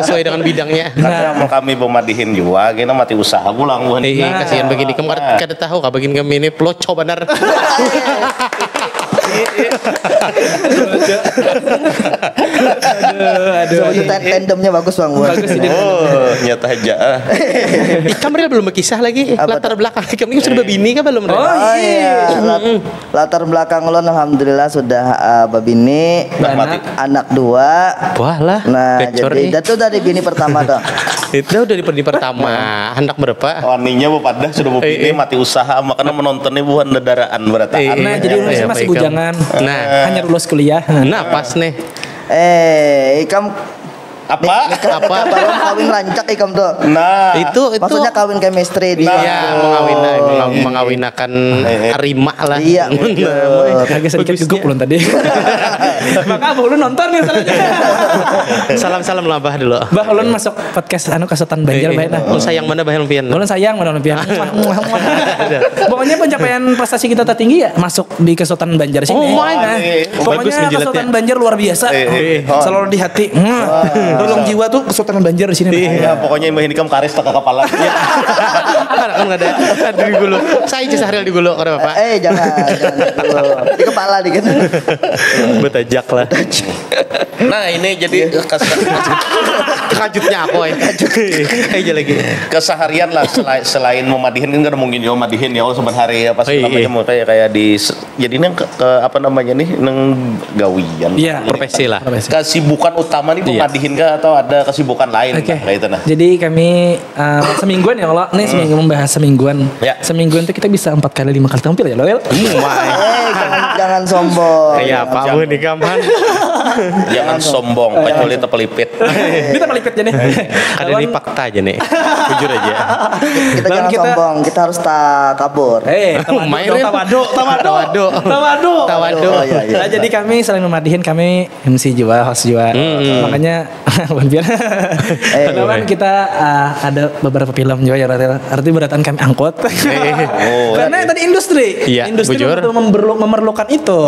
Sesuai dengan bidangnya. Karena kami pemadihin juga kita mati usaha pulang buan. Kasihan begini kemarin kada tahu begini kami ini ploco benar. Aduh. Tandemnya bagus Bang. Nyata aja. Kamril belum berkisah lagi. Latar belakang kami sudah berbini kan belum? Latar belakang ulun alhamdulillah sudah berbini, anak 2. Wah lah. Nah, jadi itu dari bini pertama tuh. Itu dari bini pertama. Anak berapa? Waninya pada sudah berbini mati usaha makanya menontonnya bukan nedaraan berataan. Nah, jadi ulun masih bujangan. Nah, hanya lulus kuliah. Nah, pas nih. Ikam apa? Belum kawin rancak ikam tuh. Nah, itu maksudnya kawin chemistry dia. Iya, mengawinakan Arima lah. Iya. Agak sedikit gugup ulun tadi. Maka ulun nonton nih Salam-salam lah Bah dulu. Bah ulun masuk podcast Kasotan Banjar bae nah. Ulun sayang mana Bah Lempian? Ulun sayang mana Lempian. Pokoknya pencapaian prestasi kita tertinggi ya masuk di Kasotan Banjar sini. Pokoknya Kasotan Banjar luar biasa. Selalu di hati. Tolong jiwa tuh Kesultanan Banjar di sini. Iya, pokoknya Mbah ini kamu karis tak kepala. Kan ada di Gulu. Saya Sahril di Gulu kada Bapak. Jangan dulu. Di kepala dikit. Betajak lah. Nah, ini jadi Kajutnya aku aja lagi. Keseharian lah selain memadihin kan mungkin yo madihin ya sebentar hari apa segala macam kayak di jadi ini ke apa namanya nih neng gawian. Iya, profesi lah. Kesibukan utama nih memadihin kah atau ada kesibukan lain kayak itu nah. Jadi kami semingguan ya Allah. Nih seminggu membahas semingguan. Semingguan itu kita bisa 4 kali 5 kali tampil ya Loel. Jangan sombong. Kayak apa bu nih kaman? Jangan sombong, kecuali terpelipit. Kita pelipit aja nih. Ada ini fakta aja nih. Jujur aja. Kita jangan sombong, kita harus kabur. Tawadu. Nah, jadi kami selain memadihin kami MC juga, host juga. Makanya kan kita ada beberapa film juga ya arti beratan kami angkut. Karena tadi industri memerlukan itu.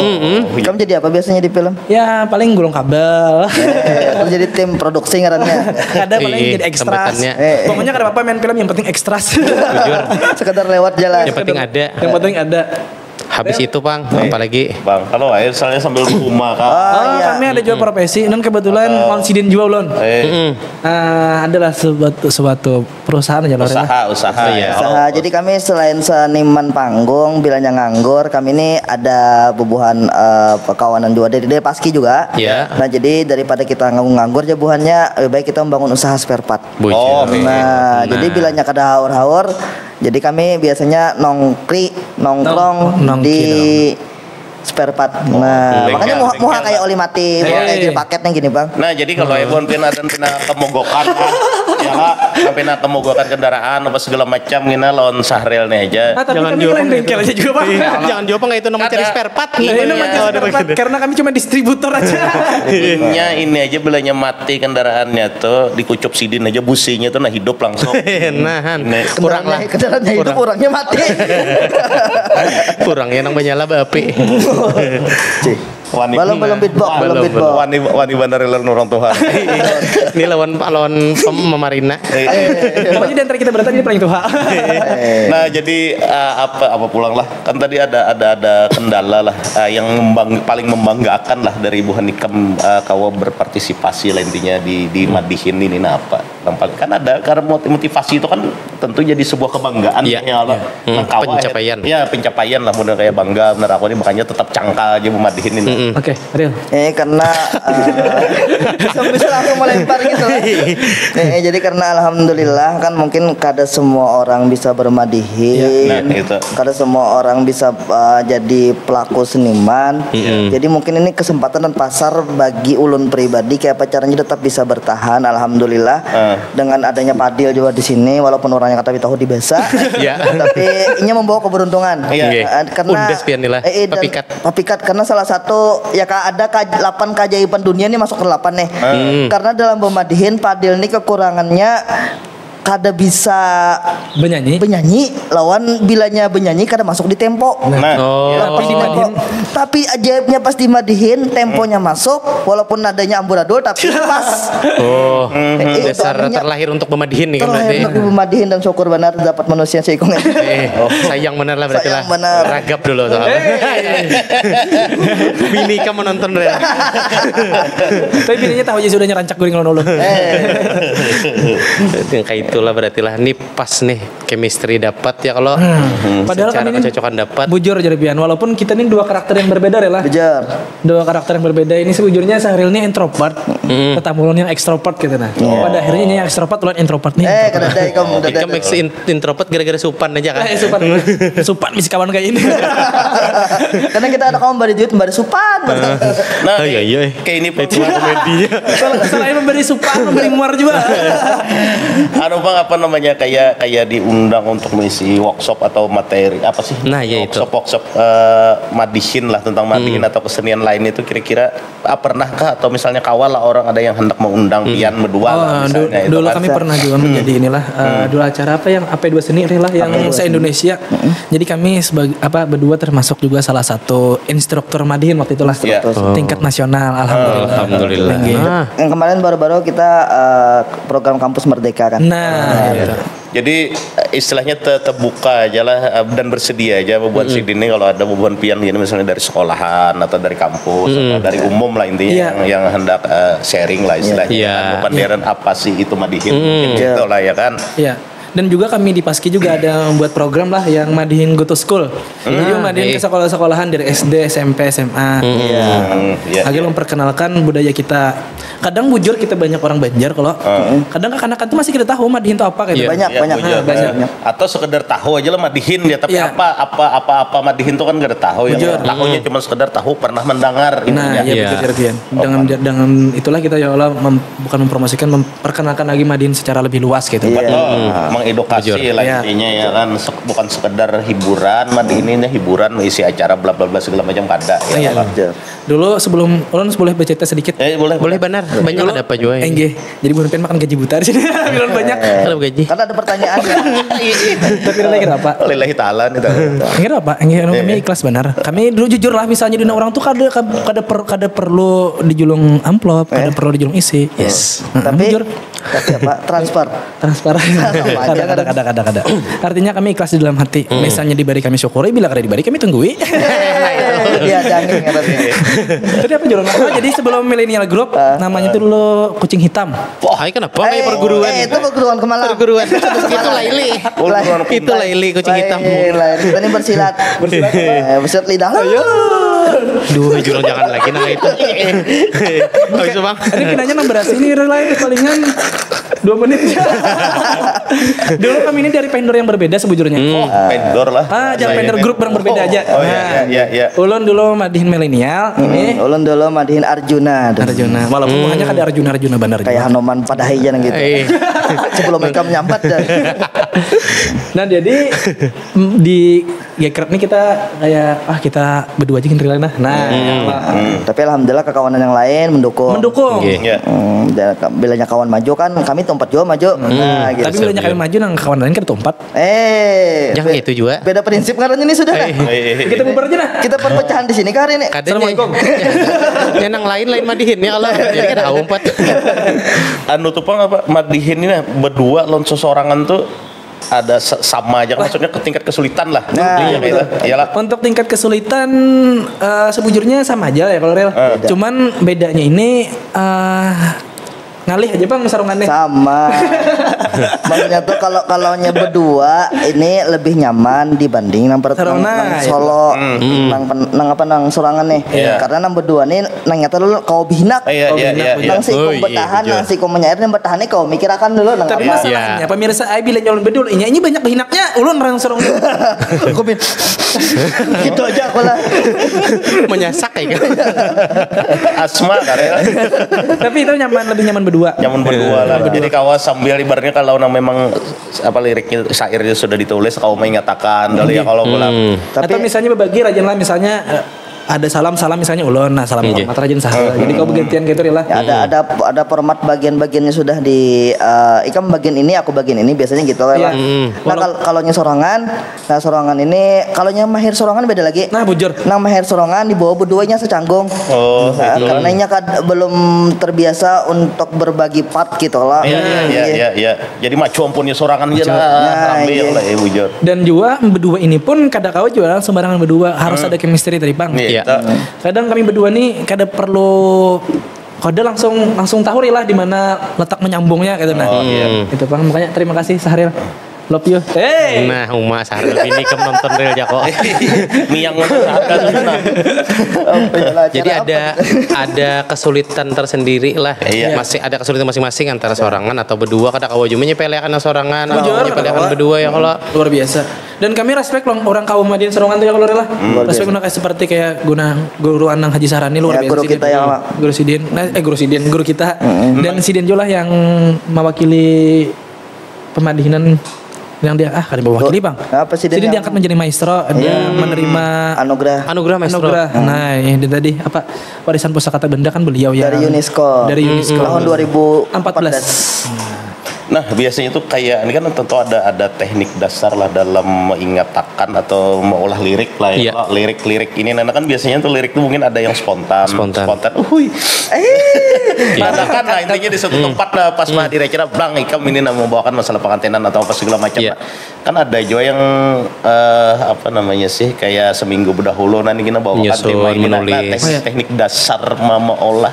Kamu jadi apa biasanya di film? Ya paling gulung kabel. Jadi tim produksi ngarannya. Ada paling jadi ekstras. Pokoknya kada apa-apa main film yang penting ekstras. Sekedar lewat jalan. Yang penting ada. Yang penting ada. Habis itu Bang, apalagi Bang, kalau air misalnya sambil rumah kan. Kami ada jual profesi dan kebetulan Sidin juga ulun. Adalah suatu perusahaan aja Usaha. Jadi kami selain seniman panggung, bilanya nganggur, kami ini ada bubuhan perkawanan juga dari Paski juga. Nah, jadi daripada kita nganggur jabuhannya lebih baik kita membangun usaha spare part. Jadi bilanya kada haur-haur, jadi kami biasanya nongkrong di spare part. Nah, makanya muha kayak oli mati, kayak gini paketnya gini, Bang. Nah, jadi kalau Ebon pina kemogokan pina kemogokan kendaraan apa segala macam gini lawan Sahril nih aja. Jangan jawab bengkel aja juga, Bang. Jangan jawab enggak itu nama cari spare part. Karena kami cuma distributor aja. Ini aja belanya mati kendaraannya tuh dikucup sidin aja businya tuh hidup langsung. Kurang lah. Kendaraannya hidup, orangnya mati. Kurangnya nang menyala api. Belum beatbox. Wani bandar orang Tuhan. Ini lawan memarina. Pokoknya di antara kita berarti ini paling tua. Nah, jadi apa pulang lah. Kan tadi ada kendala lah yang paling membanggakan lah dari Ibu Hanikam kawa berpartisipasi lah intinya di madihin ini apa. Kan ada karena motivasi itu kan tentu jadi sebuah kebanggaan pencapaian. Ya, pencapaian lah mudah kayak bangga bener aku ini makanya tetap cangkal aja memadihin ini. Oke, Ariel. Karena bisa langsung melempar gitu lah. Jadi karena alhamdulillah kan mungkin kada semua orang bisa bermadihin. Kada semua orang bisa jadi pelaku seniman. Jadi mungkin ini kesempatan dan pasar bagi ulun pribadi kayak apa caranya tetap bisa bertahan. Alhamdulillah dengan adanya Padil juga di sini walaupun orangnya kata tahu di besa. Tapi ini membawa keberuntungan. Karena papikat karena salah satu ya ada 8 keajaiban dunia nih masuk ke 8 nih. Karena dalam memadihin Padil nih kekurangannya kada bisa benyanyi lawan bilanya benyanyi kada masuk di tempo. Tapi ajaibnya pas dimadihin temponya masuk walaupun nadanya amburadul tapi pas. Dasar terlahir untuk memadihin nih kan berarti. Terlahir untuk memadihin dan syukur benar dapat manusia seikung. Sayang benar lah berarti lah. Ragap dulu soalnya. Bini kamu nonton deh. Tapi bininya tahu aja sudah nyerancak guring lawan ulun. Kayak itulah berarti lah ini pas nih chemistry dapat ya kalau padahal kan ini kecocokan dapat bujur jadi pian walaupun kita ini dua karakter yang berbeda ya lah dua karakter yang berbeda ini sebujurnya Sahril ini introvert tetapi ulun yang extrovert gitu nah pada akhirnya ini yang extrovert ulun introvert nih kamu introvert gara-gara supan aja kan supan misi kawan kayak ini karena kita ada kawan bari duit bari supan nah kayak ini komedinya selain memberi supan memberi muar juga Bang apa namanya kayak diundang untuk mengisi workshop atau materi apa sih? Nah ya workshop madihin lah tentang madihin atau kesenian lain itu kira-kira pernahkah atau misalnya kawal lah orang ada yang hendak mengundang pian berdua lah misalnya dulu kami pernah juga menjadi inilah dulu acara apa yang AP2 Seni lah yang se-Indonesia. Jadi kami sebagai berdua termasuk juga salah satu instruktur madihin waktu itulah tingkat nasional alhamdulillah. Yang kemarin baru-baru kita program kampus merdeka kan. Nah, Jadi istilahnya terbuka aja lah dan bersedia aja beban Sidin ini kalau ada beban pian gini misalnya dari sekolahan atau dari kampus atau dari umum lah intinya yang hendak sharing lah istilahnya. Beban apa sih itu Madihin mungkin gitu lah ya kan. Iya. Dan juga kami di Paski juga ada membuat program lah yang Madihin Go to School. Jadi Madihin ke sekolah-sekolahan dari SD, SMP, SMA. Agar memperkenalkan budaya kita. Kadang bujur kita banyak orang Banjar kalau kadang anak-anak tuh masih kita tahu Madihin itu apa kayak banyak. Atau sekedar tahu aja lah Madihin ya, tapi apa Madihin itu kan gak ada tahu ya. Tahunya cuma sekedar tahu pernah mendengar gitu. Nah, dengan itulah kita ya Allah bukan mempromosikan, memperkenalkan lagi Madihin secara lebih luas gitu. Edukasi lah intinya ya kan, bukan sekedar hiburan. Madihin ini hiburan isi acara bla bla bla segala macam kada ya. Dulu sebelum Ulun boleh bercerita sedikit. Boleh benar. Banyak ada apa juga ya. Jadi bukan makan gaji buta di sini. Ulun banyak kalau gaji. Karena ada pertanyaan. Tapi lagi apa? Lillahi taala nih. Enggak apa? Kami ikhlas benar. Kami dulu jujur lah misalnya di orang tuh kada perlu dijulung amplop, kada perlu dijulung isi. Yes. Tapi apa? Transfer. Kada. Artinya kami ikhlas di dalam hati. Misalnya diberi kami syukuri, bila kada diberi kami tunggui. Dia jangan ngerti. Tadi apa jualan apa? Jadi sebelum Millennial Group namanya itu dulu Kucing Hitam. Kenapa kayak perguruan? Itu perguruan kemalang. Perguruan. Itu Laili. Itu Laili Kucing Hitam. Kita ini bersilat. Bersilat lidah. Duh, jurang jangan lagi nama itu. Oh, itu Bang. Ini kinanya nomor ini lain palingan 2 menit. Dulu kami ini dari vendor yang berbeda sebujurnya. Vendor lah. Jangan vendor grup yang berbeda aja. Iya. Ulun dulu Madihin Milenial, ini. Ulun dulu Madihin Arjuna. Walaupun hanya ada Arjuna benar. Kayak Hanoman pada hijan gitu. Sebelum mereka menyambat dah. Nah, jadi di Gekrep ini kita kayak kita berdua aja gitu nah. Tapi alhamdulillah kawan yang lain mendukung. Bilanya kawan maju kan kami tempat juga maju. Gitu. Tapi bilanya kami maju nang kawan lain kan tempat. Jangan itu juga. Beda prinsip karena ini sudah. Kita bubar aja nah. Kita perpecahan di sini kan hari ini. Assalamualaikum. Yang lain Madihin ya Allah. Jadi kan umpat. Anu tuh apa Madihin ini berdua lon seseorangan tuh ada sama aja maksudnya ke tingkat kesulitan lah. Iyalah. Untuk tingkat kesulitan sebujurnya sama aja ya kalau real. Cuman bedanya ini ngalih aja Bang sarungannya. Sama. Maksudnya tuh kalau berdua ini lebih nyaman dibanding nang solo nang sorangan nih. Karena nang berdua nih nang nyata dulu kau binak. Nang si kau bertahan, nang si kau menyair dan bertahan nih kau mikirakan dulu nang. Tapi masalahnya pemirsa ai bila nyolong bedul ini banyak bihinaknya ulun orang sorong. Kau bin. Gitu aja aku lah. Menyasak ya kan. Asma karena. Tapi itu lebih nyaman berdua lah. Jadi kawas sambil ibaratnya kalau memang apa liriknya syairnya sudah ditulis kau mengatakan ya kalau pulang. Atau misalnya berbagi rajin lah misalnya ada salam misalnya ulun salam hormat rajin sahabat. Jadi kau bergantian gitu lah. Ada format bagian-bagiannya sudah di ikam bagian ini aku bagian ini biasanya gitu lah. Nah kalau sorangan ini kalau mahir sorangan beda lagi. Nah bujur. Nang mahir sorangan di bawah berduanya secanggung. Karena nya belum terbiasa untuk berbagi part gitu lah. Iya. Jadi macam punya sorangan aja lah. Ramai lah bujur. Dan juga berdua ini pun kada kau jualan sembarangan berdua harus ada chemistry tadi Bang. Kadang kami berdua nih kada perlu langsung tahu lah di mana letak menyambungnya gitu Itu Bang, makanya terima kasih Sahril. Love you. Nah, Uma Sahril ini nonton real Jako. Miang Jadi ada kesulitan tersendiri lah. Masih ada kesulitan masing-masing antara sorangan atau berdua. Kada kawa cuma nyepelekan sorangan, nyepelekan berdua ya kalau luar biasa. Dan kami respect loh orang kaum Madihin sorangan tuh ya kalau lah. Respect guna kayak seperti kayak guru Anang Haji Sarani luar biasa. Guru kita yang guru kita. Dan Sidin juga yang mewakili Pemadihinan yang dia kada mewakili Bang. Apa sih dia diangkat menjadi maestro, dia menerima anugerah maestro. Nah, ini tadi apa warisan pusaka benda kan beliau ya. Dari UNESCO. Tahun 2014. Nah biasanya itu kayak ini kan tentu ada teknik dasar lah dalam mengatakan atau mengolah lirik lah ya. Kalau lirik-lirik ini nah kan biasanya tuh lirik tuh mungkin ada yang spontan. Kan nah intinya di suatu tempat lah pas mah direkira bang ikam ini membawakan masalah pengantinan atau apa segala macam. Kan ada juga yang apa namanya sih kayak seminggu berdahulu nanti kita bawakan tema ini nah teknik dasar mengolah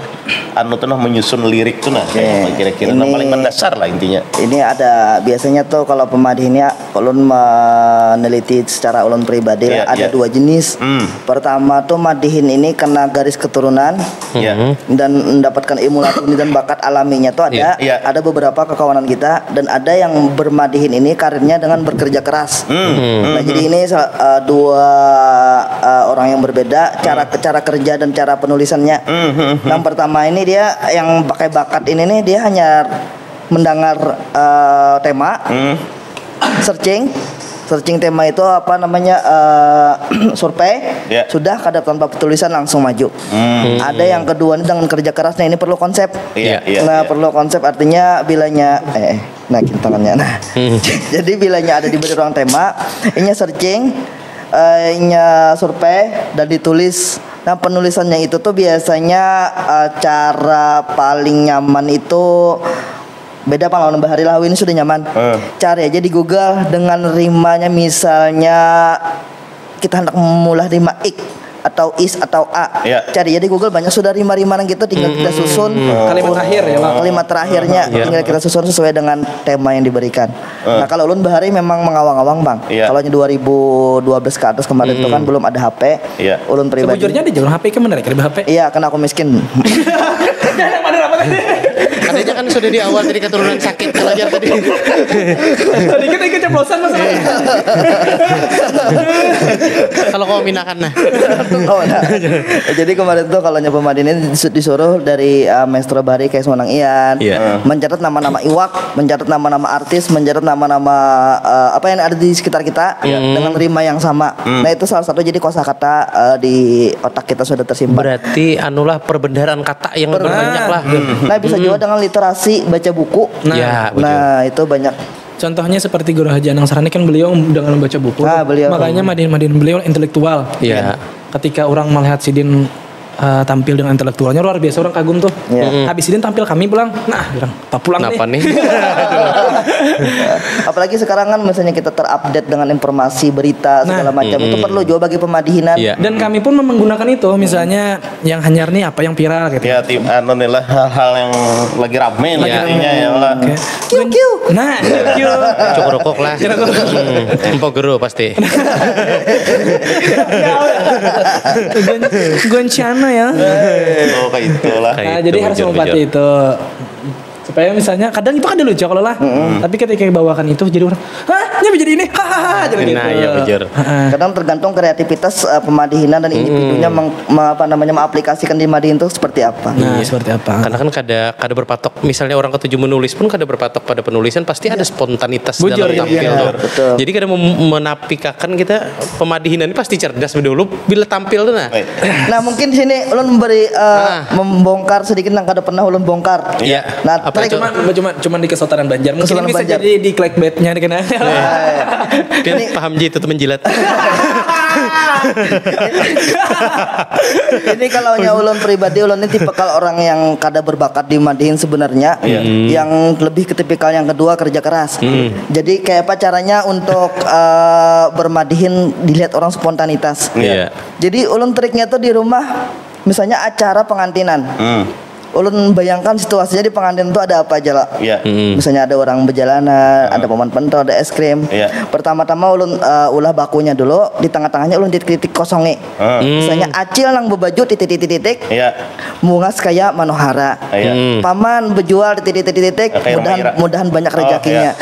anu tuh menyusun lirik tuh nah kira-kira paling mendasar lah intinya. Ini ada biasanya tuh kalau pemadih ini ulun meneliti secara ulun pribadi ada dua jenis. Pertama tuh madihin ini kena garis keturunan dan mendapatkan ilmu latuni dan bakat alaminya tuh ada beberapa kekawanan kita dan ada yang bermadihin ini karirnya dengan bekerja keras. Nah jadi ini dua orang yang berbeda cara kerja dan cara penulisannya. Yang pertama ini dia yang pakai bakat ini nih dia hanya mendengar tema, searching tema itu apa namanya survei, sudah kadang tanpa tulisan langsung maju. Ada yang kedua ini dengan kerja kerasnya ini perlu konsep. Perlu konsep artinya bilanya tangannya. Jadi bilanya ada di bawah ruang tema, ini searching, survei dan ditulis. Nah penulisannya itu tuh biasanya cara paling nyaman itu beda Pak lawan Bahari Lawi ini sudah nyaman. Cari aja di Google dengan rimanya misalnya kita hendak memulai rima ik atau is atau a. Cari aja di Google banyak sudah rima-rima gitu tinggal kita susun kalimat terakhir ya Bang. Kalimat terakhirnya tinggal kita susun sesuai dengan tema yang diberikan. Nah kalau ulun Bahari memang mengawang-awang Bang. Kalau 2012 ke atas kemarin itu kan belum ada HP. Ulun pribadi. Sejujurnya di jalur HP kan benar ya HP. Iya karena aku miskin. Katanya kan sudah di awal tadi keturunan sakit belajar tadi. Tadi kita ikut ceplosan Mas. Kalau kau minakan nah. Jadi kemarin tuh kalau nyoba Madin ini disuruh dari Maestro Bahari kayak Semonang Ian, mencatat nama-nama iwak, mencatat nama-nama artis, mencatat nama-nama apa yang ada di sekitar kita dengan rima yang sama. Nah itu salah satu jadi kosakata di otak kita sudah tersimpan. Berarti anulah perbendaharaan kata yang lebih banyak lah. Nah bisa juga dengan literasi baca buku. Nah itu banyak. Contohnya seperti Guru Haji Anang Sarani kan beliau dengan membaca buku. Makanya madin beliau intelektual. Ketika orang melihat Sidin tampil dengan intelektualnya luar biasa, orang kagum tuh. Habis Sidin tampil kami pulang, nah bilang tak pulang nih. Apalagi sekarang kan misalnya kita terupdate dengan informasi berita segala macam itu perlu juga bagi pemadihinan. Dan kami pun menggunakan itu misalnya yang hanyar nih apa yang viral gitu. Ya tim inilah hal-hal yang lagi rame lah intinya ya lah. Q. Nah, Q. Cukup rokok lah. Empok guru pasti. Goncana ya. Kayak itulah. Nah, jadi harus mengobati itu. Supaya misalnya kadang itu kan lucu kalau lah. Tapi ketika dibawakan itu jadi orang, jadi ini. Jadi gitu. Nah, iya bujur. Kadang tergantung kreativitas pemadihinan dan individunya mengaplikasikan di madihin itu seperti apa. Seperti apa? Karena kan kada berpatok. Misalnya orang ketujuh menulis pun kada berpatok pada penulisan, pasti ada spontanitas dalam tampil tuh. Jadi kada menapikakan kita pemadihinan ini pasti cerdas dulu bila tampil tuh nah. Nah mungkin sini ulun memberi membongkar sedikit yang kada pernah ulun bongkar. Nah cuma di kesultanan Banjar. Mungkin bisa jadi di clickbaitnya kena. Ini paham itu tuh menjilat. Ini kalau ulun pribadi ulun ini tipikal orang yang kada berbakat di madihin sebenarnya. Yang lebih ke tipikal yang kedua kerja keras. Jadi kayak apa caranya untuk bermadihin dilihat orang spontanitas. Jadi ulun triknya tuh di rumah misalnya acara pengantinan. Ulun bayangkan situasinya di pengantin itu ada apa aja lah. Misalnya ada orang berjalanan, ada paman pentol, ada es krim. Pertama-tama ulun ulah bakunya dulu, di tengah-tengahnya ulun titik-titik kosongnya. Misalnya acil nang bebaju titik-titik. Mungas kayak manohara. Paman berjual titik-titik. Mudahan banyak rezekinya.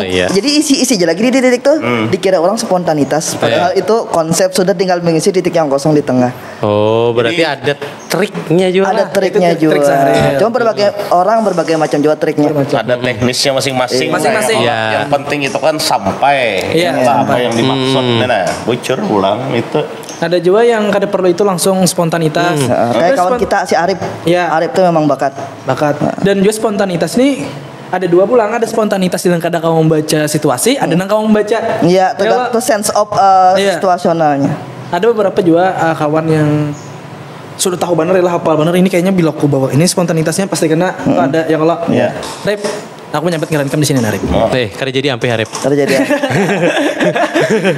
Jadi isi aja lagi di titik tuh dikira orang spontanitas. Padahal itu konsep sudah tinggal mengisi titik yang kosong di tengah. Oh, berarti ada triknya juga. Ada triknya juga. Cuma berbagai orang berbagai macam juga triknya. Ada teknisnya masing-masing. Yang penting itu kan sampai apa yang dimaksud. Nah, bocor ulang itu. Ada juga yang kada perlu itu langsung spontanitas. Kayak kawan kita si Arif. Arif tuh memang bakat. Dan juga spontanitas nih ada dua pulang, ada spontanitas dengan kadang kamu membaca situasi, ada yang kamu membaca. Iya, tergantung sense of situasionalnya. Ada beberapa juga kawan yang sudah tahu bener lah, hafal bener ini kayaknya bila aku bawa ini spontanitasnya pasti kena. Ada yang kalau Rip, aku nyampe ngerekam di sini Arif. Kada jadi sampai Arif. Kada jadi.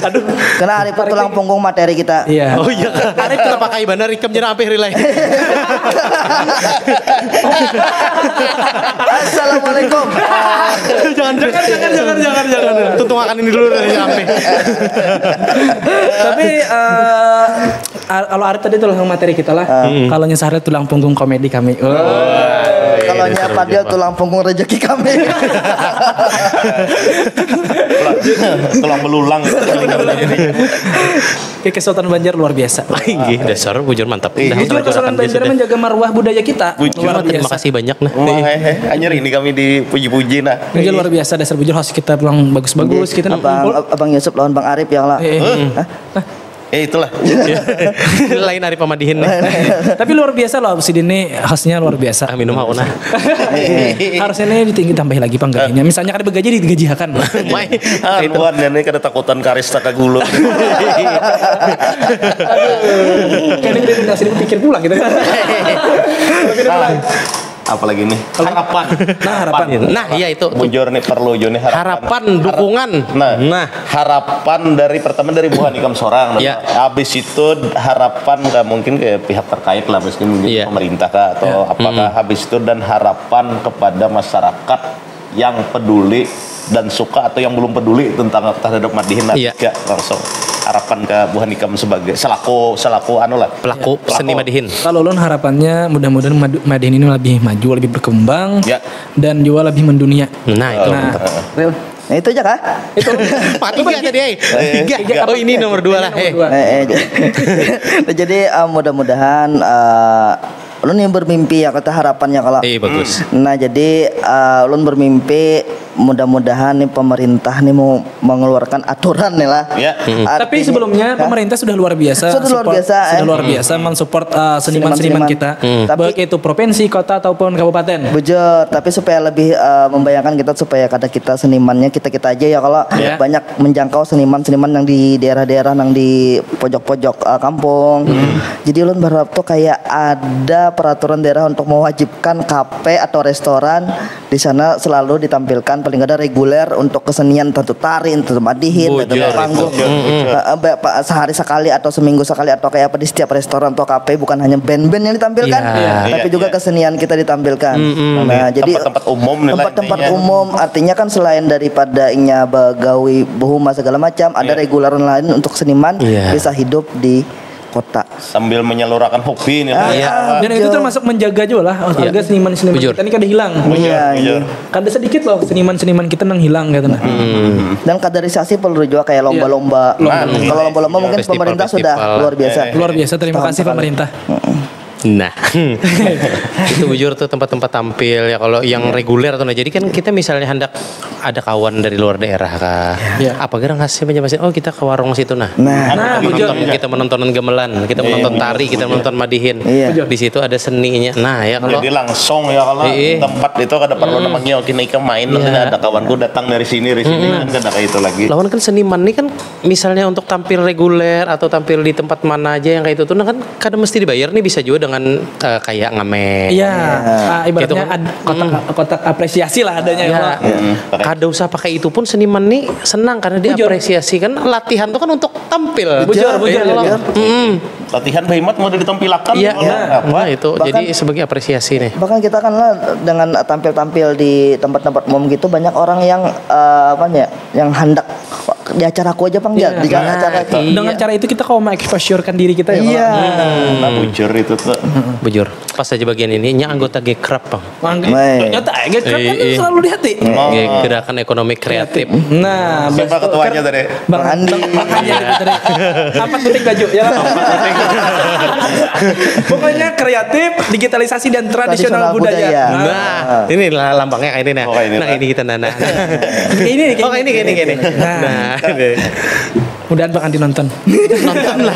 Aduh, karena Arif tulang punggung materi kita. Iya. Oh iya, Arif kita pakai bener rekam jadi sampai relay. Assalamualaikum. Jangan. Tutung akan ini dulu dari sampai. Tapi kalau Arif tadi tulang materi kita lah. Kalau Sahri tulang punggung komedi kami. Kalau Fadil tulang punggung rezeki kami. Tulang belulang. Kesultanan Banjar luar biasa. Dasar bujur mantap. Jujur Kesultanan Banjar menjaga marwah budaya kita. Luar biasa. Terima kasih banyak nah. Anjir ini kami dipuji-puji nah. Bujur luar biasa, dasar bujur host kita pulang bagus-bagus kita. Abang Yusuf lawan Bang Arif yang lah. Itulah. Lain Arif Pamadihin nih. Tapi luar biasa loh si Dini, hostnya luar biasa. Minum aku nah. Harusnya ini ditinggi tambah lagi panggajinya. Misalnya kada begaji digajihakan. Luar dan ini kada takutan karis tak gulo. Kayaknya kita ngasih pikir pulang gitu. Apalagi nih harapan. Nah iya itu bujur nih perlu jo nih harapan dukungan. Nah harapan dari pertama dari Bu Hanikam Sorang. Habis itu harapan mungkin ke pihak terkait lah, mungkin pemerintah kah atau apakah habis itu, dan harapan kepada masyarakat yang peduli dan suka atau yang belum peduli tentang terhadap Madihin langsung harapan ke Bu Hanikam sebagai selaku pelaku seni Madihin. Kalau ulun harapannya mudah-mudahan Madihin ini lebih maju, lebih berkembang dan juga lebih mendunia. Nah itu. Nah itu aja kah? Itu tiga tadi. Tiga. Oh ini nomor 2 lah. Jadi mudah-mudahan ulun yang bermimpi ya kata harapannya kalau. Bagus. Nah jadi ulun bermimpi mudah-mudahan nih pemerintah nih mau mengeluarkan aturan nih lah. Tapi sebelumnya pemerintah sudah luar biasa. Sudah luar biasa mensupport seniman-seniman kita. Baik itu provinsi, kota ataupun kabupaten. Bujur, tapi supaya lebih membayangkan kita supaya kada kita senimannya kita aja ya kalau banyak menjangkau seniman-seniman yang di daerah-daerah yang di pojok-pojok kampung. Jadi ulun berharap tuh kayak ada peraturan daerah untuk mewajibkan kafe atau restoran di sana selalu ditampilkan paling ada reguler untuk kesenian, tentu tari, tentu Madihin, tentu panggung. Sehari sekali atau seminggu sekali atau kayak apa di setiap restoran atau kafe, bukan hanya band-band yang ditampilkan, tapi juga kesenian kita ditampilkan. Nah, jadi tempat-tempat umum artinya kan selain daripada inya bagawi buhuma segala macam, ada reguler lain untuk seniman bisa hidup di kota sambil menyalurkan hobi nih. Dan itu termasuk menjaga juga lah harga seniman-seniman kita ini kada hilang. Kada sedikit loh seniman-seniman kita yang hilang gitu nah. Dan kaderisasi perlu juga kayak lomba-lomba. Kalau lomba-lomba mungkin pemerintah sudah luar biasa. Luar biasa, terima kasih pemerintah. Nah itu bujur tuh tempat-tempat tampil ya kalau yang reguler tuh. Nah jadi kan kita misalnya hendak ada kawan dari luar daerah kah apa kira ngasih penjelasan, oh kita ke warung situ kita menonton gamelan, kita menonton tari, kita menonton Madihin, di situ ada seninya. Nah ya kalau jadi langsung ya kalau tempat itu kada perlu namanya kini main ada kawanku datang dari sini kan kada kayak itu lagi. Lawan kan seniman nih kan misalnya untuk tampil reguler atau tampil di tempat mana aja yang kayak itu tuh kan kada mesti dibayar nih, bisa juga dengan kayak ngamen. Ibaratnya kotak apresiasi lah adanya. Kada usah pakai itu pun seniman nih senang karena diapresiasi kan. Latihan tuh kan untuk tampil. Bujur. Latihan hemat mau ditampilkan. Itu bahkan, jadi sebagai apresiasi nih. Bahkan kita kan lah dengan tampil-tampil di tempat-tempat umum gitu banyak orang yang yang hendak di acara aku aja di acara itu. Dengan cara itu kita mengeksposurkan diri kita ya. Bujur itu tuh. Bujur. Pas aja bagian ini anggota G-Krap Bang. Ternyata G-Krap kan selalu di hati. Gerakan ekonomi kreatif. Nah, siapa ketuanya tadi? Bang Andi. Tadi. 4 butik baju ya. Pokoknya kreatif, digitalisasi dan tradisional budaya. Nah, ini lambangnya kayak ini nah. Nah, ini kita nana. Ini. Nah. Mudahan Bang Andi nonton. Nonton lah.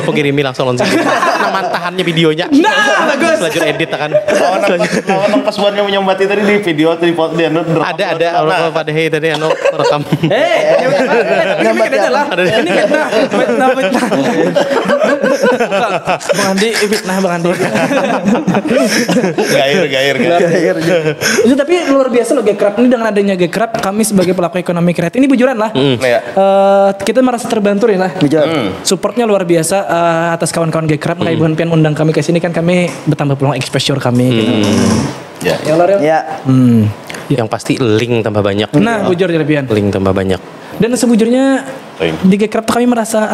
Aku kirimi langsung nonton. Nama tahannya videonya. Nah, bagus. Lanjut edit kan. Lawan pas warnya menyambati tadi di video di ada kalau pada tadi rekam. Nyambat aja lah. Ini fitnah. Bang Andi fitnah Bang Andi. Gair. Itu tapi luar biasa loh Gekrab ini, dengan adanya Gekrab kami sebagai pelaku ekonomi kreatif ini bujuran lah. Kita merasa terbantu ya lah. Supportnya luar biasa atas kawan-kawan Gekrab. Kayak Ibu Pian undang kami ke sini kan kami bertambah peluang exposure kami gitu. Ya Lorel. Yang pasti link tambah banyak. Nah, bujur ya Pian. Link tambah banyak. Dan sebujurnya di Gekrab kami merasa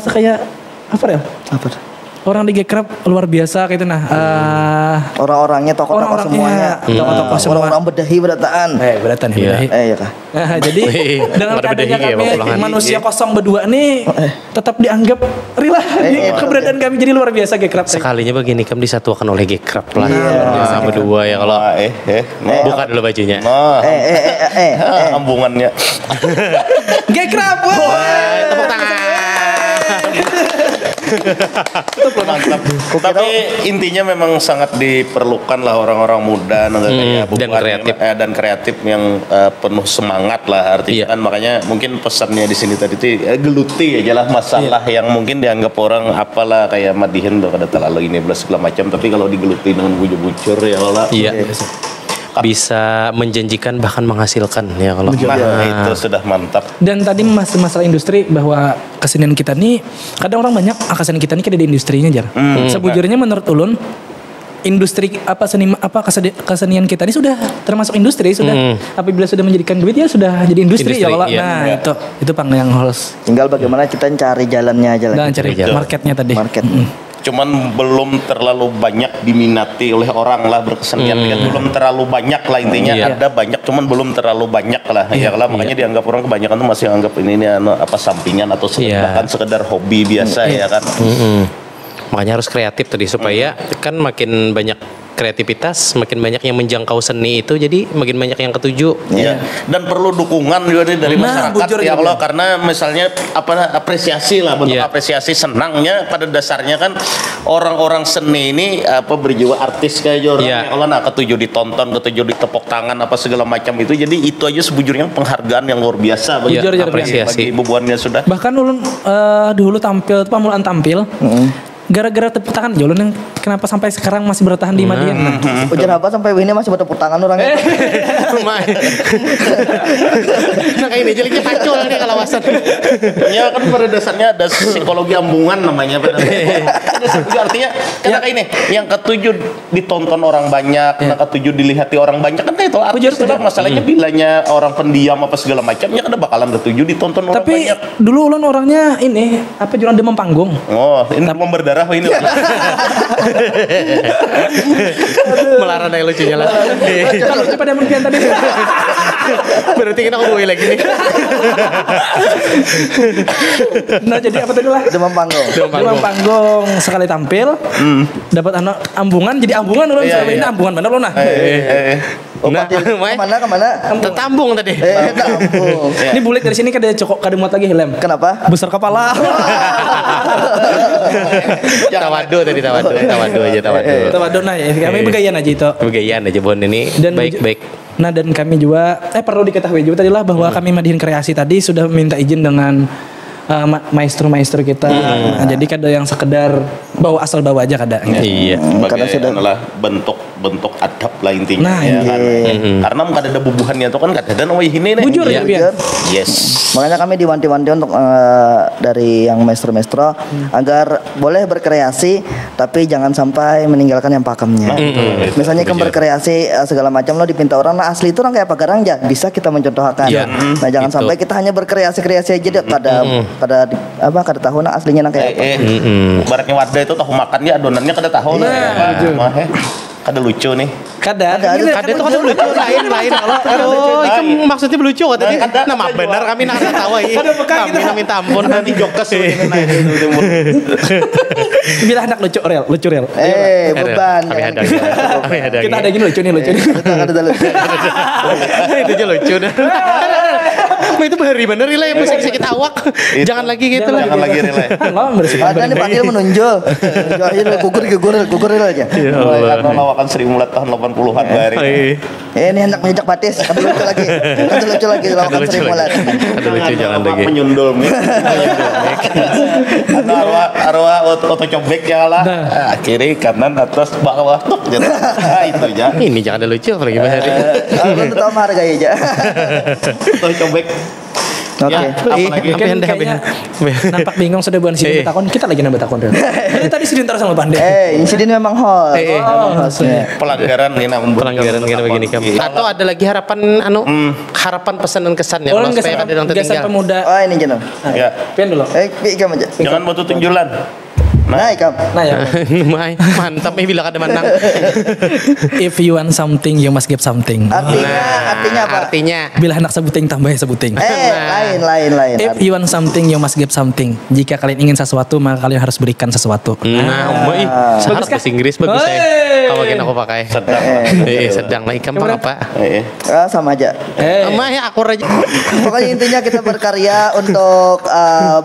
kayak apa ya? Apa? Orang di Gekrab luar biasa gitu nah. Orang-orangnya tokoh-tokoh semuanya. Tokoh-tokoh semua. Orang-orang bedahi berataan. Berataan. Iya kah? Nah, jadi dengan adanya kami manusia kosong berdua nih tetap dianggap rela keberadaan kami jadi luar biasa Gekrab. Sekalinya begini kami disatukan oleh Gekrab lah. Biasa berdua ya kalau buka dulu bajunya. Ambungannya. Gekrab. Tepuk tangan. Mantap. Tapi intinya memang sangat diperlukan lah orang-orang muda dan kreatif yang penuh semangat lah artinya kan, makanya mungkin pesannya di sini tadi itu geluti aja lah masalah yang mungkin dianggap orang apalah kayak Madihin udah kada terlalu ini segala macam, tapi kalau digeluti dengan bujur-bujur ya Allah. Bisa menjanjikan bahkan menghasilkan ya kalau itu sudah mantap. Dan tadi masalah industri bahwa kesenian kita nih kadang orang banyak kesenian kita nih kayak di industrinya jar. Sebujurnya menurut ulun industri kesenian kita ini sudah termasuk industri sudah. Apabila sudah menjadikan duit ya sudah jadi industri ya Allah. Nah, itu Pang yang harus. Tinggal bagaimana kita cari jalannya aja lah. Cari marketnya tadi. Cuman belum terlalu banyak diminati oleh orang lah berkesenian kan, belum terlalu banyak lah intinya. Ada banyak cuman belum terlalu banyak lah makanya dianggap orang kebanyakan tuh masih anggap ini sampingan atau bahkan sekedar hobi biasa ya kan. Makanya harus kreatif tadi supaya kan makin banyak kreativitas, makin banyak yang menjangkau seni itu, jadi makin banyak yang ketuju. Dan perlu dukungan juga nih dari masyarakat ya Allah, karena misalnya apresiasi lah, bentuk apresiasi senangnya pada dasarnya kan orang-orang seni ini berjiwa artis kayak orang ya Allah, ketuju ditonton, ketuju ditepuk tangan segala macam itu, jadi itu aja sebujurnya penghargaan yang luar biasa bagi apresiasi bubuannya sudah. Bahkan ulun dulu tampil pamulaan tampil gara-gara tepuk tangan Jolon yang kenapa sampai sekarang masih bertahan di Madian. Ujian apa sampai ini masih bertepuk tangan orangnya. Nah kayak ini jeliknya pacul nih kalau wasan. Ya kan pada dasarnya ada psikologi ambungan namanya. Artinya karena kayak ini yang ketujuh ditonton orang banyak, yang ketujuh dilihati orang banyak kan itu artis itu masalahnya bilanya orang pendiam segala macamnya kan bakalan ketujuh ditonton orang banyak. Tapi dulu ulun orangnya ini jualan demam panggung. Oh, ini demam berdarah ini. Melarang yang lucunya lah. Kalau pada mungkin tadi. Berarti kita ngomongin lagi nih. Nah jadi apa tadi lah? Demam panggung sekali tampil dapat ambungan, jadi ambungan ulun ini ambungan bener lo nah. Kemana? Tetambung tadi. Tetambung. Ini bulik dari sini kada muat lagi helm. Kenapa? Besar kepala. Tawadu aja. Tawadu nah ya. Kami begayaan aja itu. Begayaan aja Bon ini. Baik. Nah dan kami juga perlu diketahui juga tadi lah bahwa kami Madihin Kreasi tadi sudah minta izin dengan maestro kita. Nah, jadi kada yang sekedar asal bawa aja kada. Iya. Karena sudah adalah bentuk adab lah intinya. Karena kada ada bubuhannya tuh kan kada ada ini nih. Bujur ya. Yes. Makanya kami diwanti-wanti untuk dari yang maestro agar boleh berkreasi tapi jangan sampai meninggalkan yang pakemnya. Misalnya kamu berkreasi segala macam lo dipinta orang asli itu orang kayak apa garang aja bisa kita mencontohkan. Nah jangan sampai kita hanya berkreasi aja deh kada tahu aslinya kayak apa. Baratnya wadah itu tahu makannya adonannya kada tahu kada lucu nih. Kada itu kada lucu lain kalau ikan maksudnya lucu tadi. Nama benar kami nak tahu kami minta ampun nanti jokes bila hendak lucu real. Beban. Kita ada gini lucu nih. Itu aja lucu dah. Itu bahari bener relay sakit awak. Jangan lagi gitu lah. Jangan lagi relay. Ada nih panggil menonjol. Gugur aja. Karena lawakan Sri Mulat tahun 80-an bahari. Ini hendak mengejak batis. Ada lucu lagi lawakan Sri Mulat. Ada lucu jangan lagi. Menyundul mik. Arwah otot cobek ya lah. Kiri kanan atas bawah tuh. Itu aja. Ini jangan ada lucu lagi bahari. Aku tahu harga aja. Otot cobek. Oke. Apalagi kan kayaknya nampak bingung sudah bukan sini bertakon, kita lagi nambah takon. Ini tadi sidin terus sama Pandai. Insiden memang host. Pelanggaran ini namun pelanggaran gini begini kan. Atau ada lagi harapan harapan pesan dan kesan ya supaya ada yang tertinggal. Pemuda. Oh ini jeneng. Ya. Pian dulu. Ikam aja. Jangan batu tunjulan. Nah, Ikam. Nah ya. Mantap nih bilang ada menang. If you want something, you must give something. Artinya apa? Artinya Bila hendak sebuting tambah sebuting. Lain. If you want something, you must give something. Jika kalian ingin sesuatu, maka kalian harus berikan sesuatu. sangat bahasa Inggris bagus ya. Kalau kita aku pakai. Sedang lah Ikam apa? Sama aja. Mah ya aku aja. Pokoknya intinya kita berkarya untuk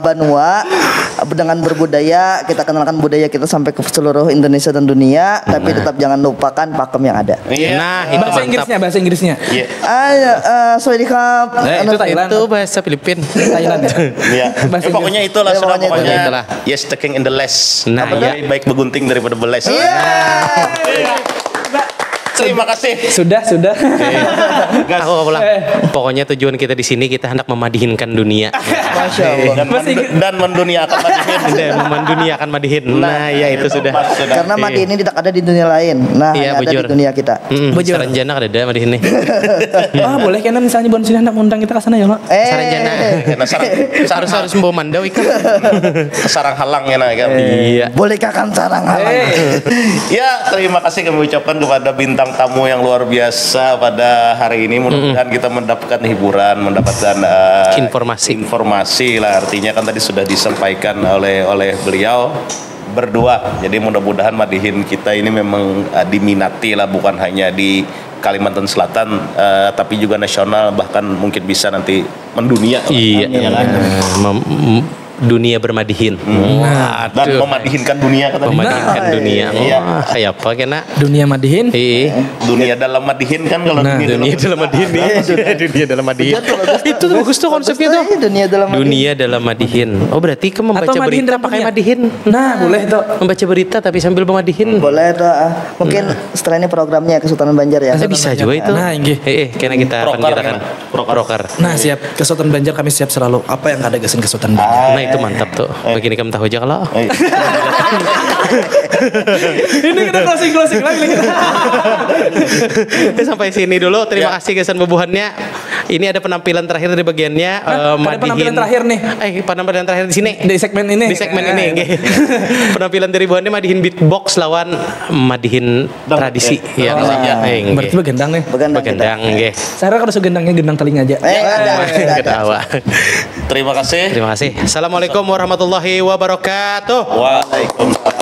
Banua dengan berbudaya, kita kenalkan budaya kita sampai ke seluruh Indonesia dan dunia, tapi tetap jangan lupakan pakem yang ada. Nah, itu bahasa Inggrisnya. Swadikap. Itu Thailand. Itu bahasa Filipin. Thailand ya. Pokoknya itulah pokoknya itulah. Yes, taking in the less. Nah, lebih baik begunting daripada beles. Terima kasih. Sudah. Aku pulang. Pokoknya tujuan kita di sini kita hendak memadihinkan dunia. Masya Allah. Dan menduniakan madihin. Dan menduniakan madihin. Nah, ya itu sudah. Karena madihin ini tidak ada di dunia lain. Nah, hanya ada di dunia kita. Saranjana ada madihin nih. Boleh kan misalnya Bon sini hendak undang kita ke sana ya, Mak? Saranjana. Harus membawa mandau ikan. Sarang halang ya nak. Iya. Bolehkah kan sarang halang? Ya, terima kasih kami ucapkan kepada bintang tamu yang luar biasa pada hari ini. Mudah-mudahan kita mendapatkan hiburan, mendapatkan informasi lah. Artinya kan tadi sudah disampaikan oleh beliau berdua. Jadi mudah-mudahan madihin kita ini memang diminati lah, bukan hanya di Kalimantan Selatan, tapi juga nasional, bahkan mungkin bisa nanti mendunia. Iya. Dunia bermadihin. Dan memadihinkan dunia kan. Memadihinkan dunia. Kayak apa kena? Dunia madihin. Dunia dalam madihin kan kalau dunia dalam madihin. Dunia dalam madihin. Itu bagus tuh konsepnya tuh. Dunia dalam madihin. Oh berarti kamu membaca berita pakai madihin. Nah, boleh tuh. Membaca berita tapi sambil memadihin. Boleh tuh. Mungkin setelah ini programnya Kesultanan Banjar ya. Bisa juga itu. Nah, inggih. Karena kita penjelakan proker. Nah, siap. Kesultanan Banjar kami siap selalu. Apa yang ada gasin Kesultanan Banjar? Nah, itu mantap tuh. Begini kamu tahu aja kalau. Ini kita closing lagi. Sampai sini dulu. Terima kasih kesan bebuhannya. Ini ada penampilan terakhir dari bagiannya. Ada penampilan terakhir nih. Penampilan terakhir di sini. Di segmen ini. Penampilan dari buhannya madihin beatbox lawan madihin tradisi. Berarti begendang nih. Begendang. Saya kalau segendangnya gendang telinga aja. Ketawa. Terima kasih. Assalamualaikum warahmatullahi wabarakatuh. Waalaikumsalam.